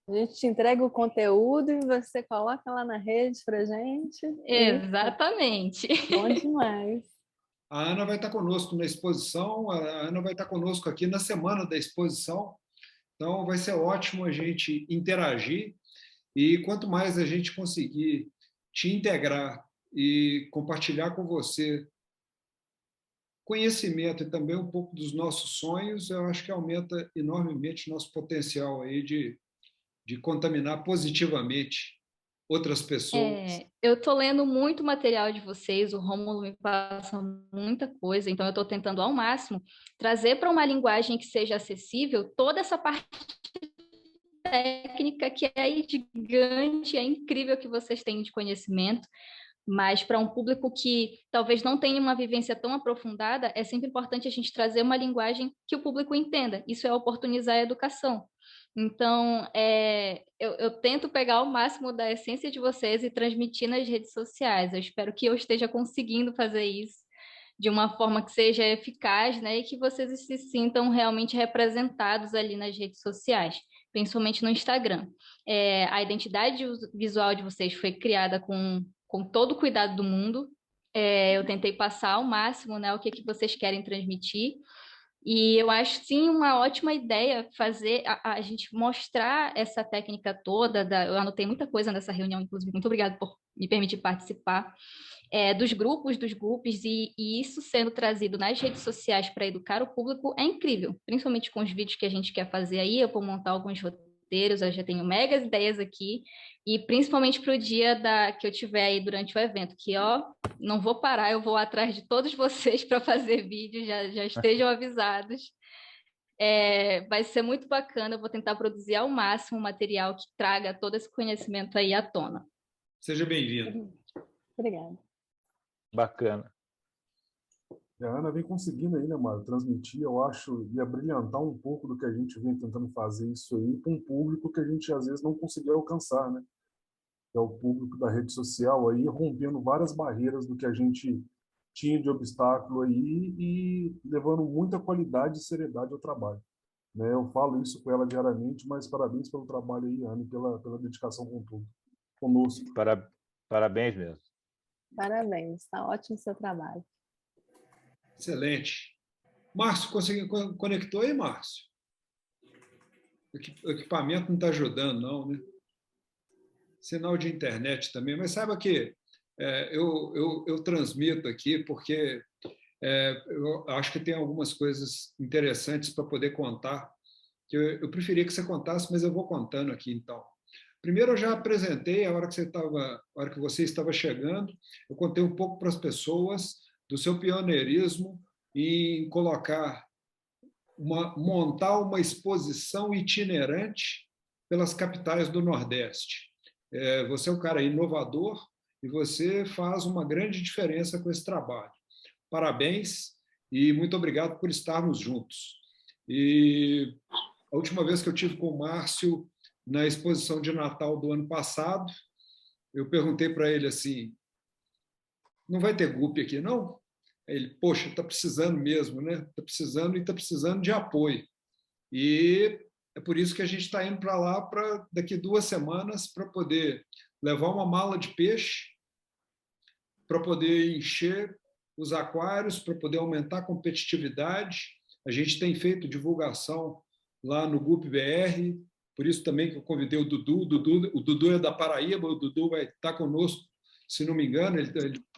A gente te entrega o conteúdo e você coloca lá na rede para gente. Exatamente. Bom demais. A Ana vai estar conosco na exposição, a Ana vai estar conosco aqui na semana da exposição, então vai ser ótimo a gente interagir e quanto mais a gente conseguir te integrar e compartilhar com você conhecimento e também um pouco dos nossos sonhos, eu acho que aumenta enormemente nosso potencial aí de contaminar positivamente outras pessoas. Eu estou lendo muito material de vocês, o Rômulo me passa muita coisa, então eu estou tentando ao máximo trazer para uma linguagem que seja acessível toda essa parte técnica que é gigante, é incrível que vocês têm de conhecimento, mas para um público que talvez não tenha uma vivência tão aprofundada, é sempre importante a gente trazer uma linguagem que o público entenda. Isso é oportunizar a educação. Então, eu tento pegar o máximo da essência de vocês e transmitir nas redes sociais. Eu espero que eu esteja conseguindo fazer isso de uma forma que seja eficaz, né, e que vocês se sintam realmente representados ali nas redes sociais, principalmente no Instagram. A identidade visual de vocês foi criada com todo o cuidado do mundo. Eu tentei passar ao máximo, né, o que vocês querem transmitir. E eu acho, sim, uma ótima ideia fazer a gente mostrar essa técnica toda. Eu anotei muita coisa nessa reunião, inclusive. Muito obrigada por me permitir participar. Dos grupos, dos grupos, e isso sendo trazido nas redes sociais para educar o público é incrível, principalmente com os vídeos que a gente quer fazer aí. Eu vou montar alguns roteiros, eu já tenho megas ideias aqui, e principalmente para o dia que eu tiver aí durante o evento, que não vou parar, eu vou atrás de todos vocês para fazer vídeo, já estejam avisados. Vai ser muito bacana, eu vou tentar produzir ao máximo um material que traga todo esse conhecimento aí à tona. Seja bem-vindo. Obrigada. Bacana. E a Ana vem conseguindo aí, né, Mário, transmitir, eu acho, e abrilhantar um pouco do que a gente vem tentando fazer isso aí com um público que a gente às vezes não conseguiu alcançar, né? Que é o público da rede social aí, rompendo várias barreiras do que a gente tinha de obstáculo aí e levando muita qualidade e seriedade ao trabalho. Né? Eu falo isso com ela diariamente, mas parabéns pelo trabalho aí, Ana, e pela dedicação com tudo. Conosco. Parabéns mesmo. Parabéns, está ótimo o seu trabalho. Excelente. Márcio, conectou aí, Márcio? O equipamento não está ajudando, não, né? Sinal de internet também, mas saiba que eu transmito aqui porque eu acho que tem algumas coisas interessantes para poder contar que eu preferia que você contasse, mas eu vou contando aqui, então. Primeiro, eu já apresentei, a hora que você estava chegando, eu contei um pouco para as pessoas do seu pioneirismo em montar uma exposição itinerante pelas capitais do Nordeste. Você é um cara inovador e você faz uma grande diferença com esse trabalho. Parabéns e muito obrigado por estarmos juntos. E a última vez que eu tive com o Márcio na exposição de Natal do ano passado, eu perguntei para ele assim, não vai ter GUP aqui, não? Aí ele, poxa, está precisando mesmo, né? Está precisando e está precisando de apoio. E é por isso que a gente está indo para lá para daqui 2 semanas para poder levar uma mala de peixe, para poder encher os aquários, para poder aumentar a competitividade. A gente tem feito divulgação lá no GUP BR, por isso também que eu convidei o Dudu. O Dudu é da Paraíba, o Dudu vai estar conosco, se não me engano,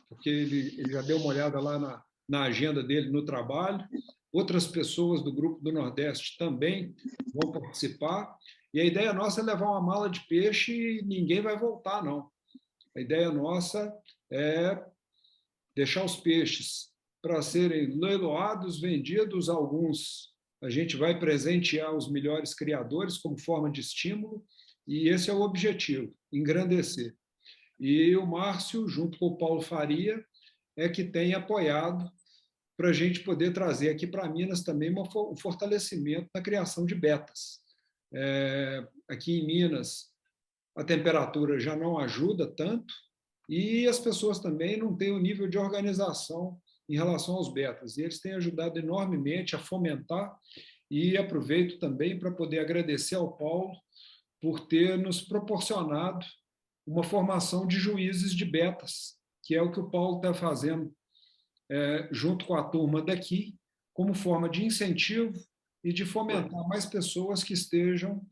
porque ele já deu uma olhada lá na agenda dele no trabalho. Outras pessoas do Grupo do Nordeste também vão participar. E a ideia nossa é levar uma mala de peixe e ninguém vai voltar, não. A ideia nossa é deixar os peixes para serem leiloados, vendidos, alguns a gente vai presentear os melhores criadores como forma de estímulo, e esse é o objetivo, engrandecer. E o Márcio, junto com o Paulo Faria, é que tem apoiado para a gente poder trazer aqui para Minas também um fortalecimento na criação de betas. Aqui em Minas, a temperatura já não ajuda tanto e as pessoas também não têm o nível de organização em relação aos betas. E eles têm ajudado enormemente a fomentar, e aproveito também para poder agradecer ao Paulo por ter nos proporcionado uma formação de juízes de betas, que é o que o Paulo está fazendo junto com a turma daqui, como forma de incentivo e de fomentar mais pessoas que estejam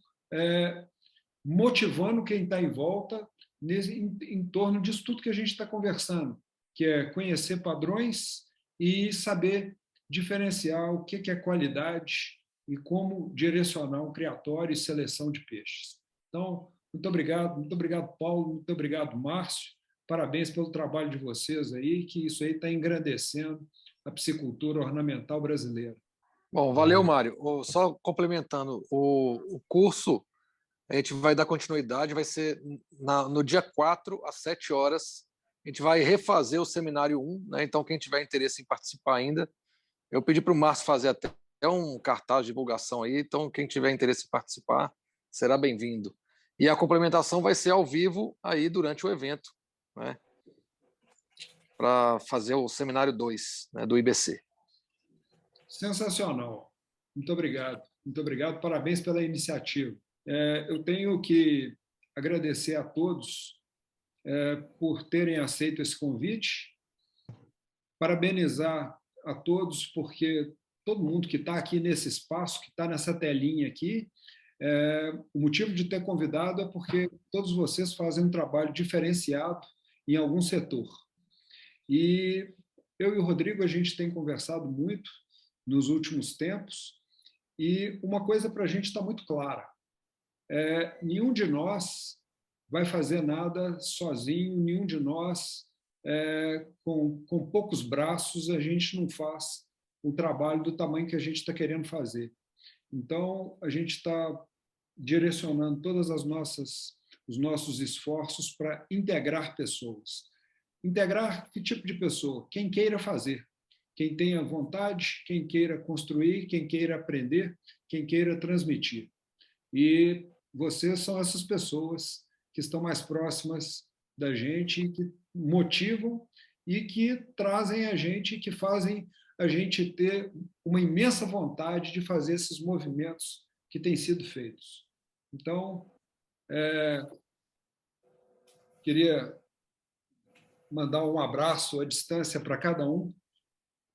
motivando quem está em volta em torno disso tudo que a gente está conversando, que é conhecer padrões e saber diferenciar o que é qualidade e como direcionar um criatório e seleção de peixes. Então, muito obrigado, Paulo, muito obrigado, Márcio. Parabéns pelo trabalho de vocês aí, que isso aí está engrandecendo a piscicultura ornamental brasileira. Bom, valeu, Mário. Só complementando, o curso, a gente vai dar continuidade, vai ser no dia 4, às 7 horas. A gente vai refazer o seminário 1, né? Então, quem tiver interesse em participar ainda, eu pedi para o Márcio fazer até um cartaz de divulgação aí, então quem tiver interesse em participar, será bem-vindo. E a complementação vai ser ao vivo aí durante o evento, né? Para fazer o seminário 2, né, do IBC. Sensacional. Muito obrigado, parabéns pela iniciativa. Eu tenho que agradecer a todos por terem aceito esse convite, parabenizar a todos, porque todo mundo que está aqui nesse espaço, que está nessa telinha aqui, o motivo de ter convidado é porque todos vocês fazem um trabalho diferenciado em algum setor. E eu e o Rodrigo, a gente tem conversado muito nos últimos tempos, e uma coisa para a gente está muito clara: nenhum de nós vai fazer nada sozinho, nenhum de nós, com poucos braços, a gente não faz um trabalho do tamanho que a gente está querendo fazer. Então, a gente está direcionando todas os nossos esforços para integrar pessoas. Integrar que tipo de pessoa? Quem queira fazer, quem tenha vontade, quem queira construir, quem queira aprender, quem queira transmitir. E vocês são essas pessoas que estão mais próximas da gente, que motivam e que trazem a gente, que fazem a gente ter uma imensa vontade de fazer esses movimentos que têm sido feitos. Então, queria mandar um abraço à distância para cada um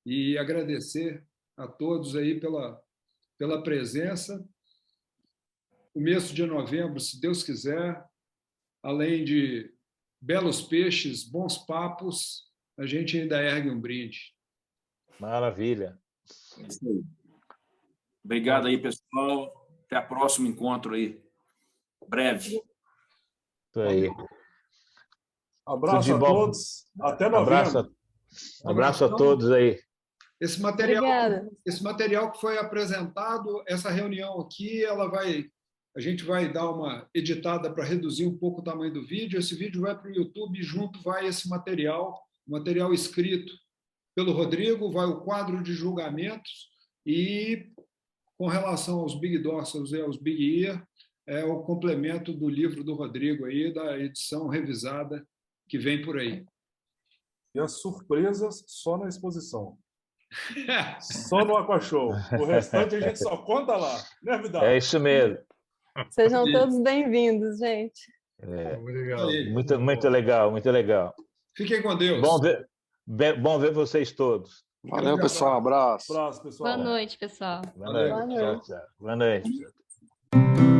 e agradecer a todos aí pela presença. O mês de novembro, se Deus quiser, além de belos peixes, bons papos, a gente ainda ergue um brinde. Maravilha. Obrigado aí, pessoal. Até o próximo encontro aí, breve. Isso aí. Abraço a todos. Até novembro. Abraço a todos aí. Esse material que foi apresentado, essa reunião aqui, a gente vai dar uma editada para reduzir um pouco o tamanho do vídeo. Esse vídeo vai para o YouTube e junto vai esse material escrito pelo Rodrigo, vai o quadro de julgamentos e, com relação aos Big Dorsals e aos Big Ear, é o complemento do livro do Rodrigo aí, da edição revisada que vem por aí. E as surpresas só na exposição. Só no Aquashow. O restante a gente só conta lá, né, Vidal? É isso mesmo. Sejam todos bem-vindos, gente. Obrigado. Muito legal, muito legal. Fiquem com Deus. Bom ver vocês todos. Valeu, pessoal. Abraço. Abraço, pessoal. Boa noite, pessoal. Boa noite. Boa noite. Tchau, tchau. Boa noite.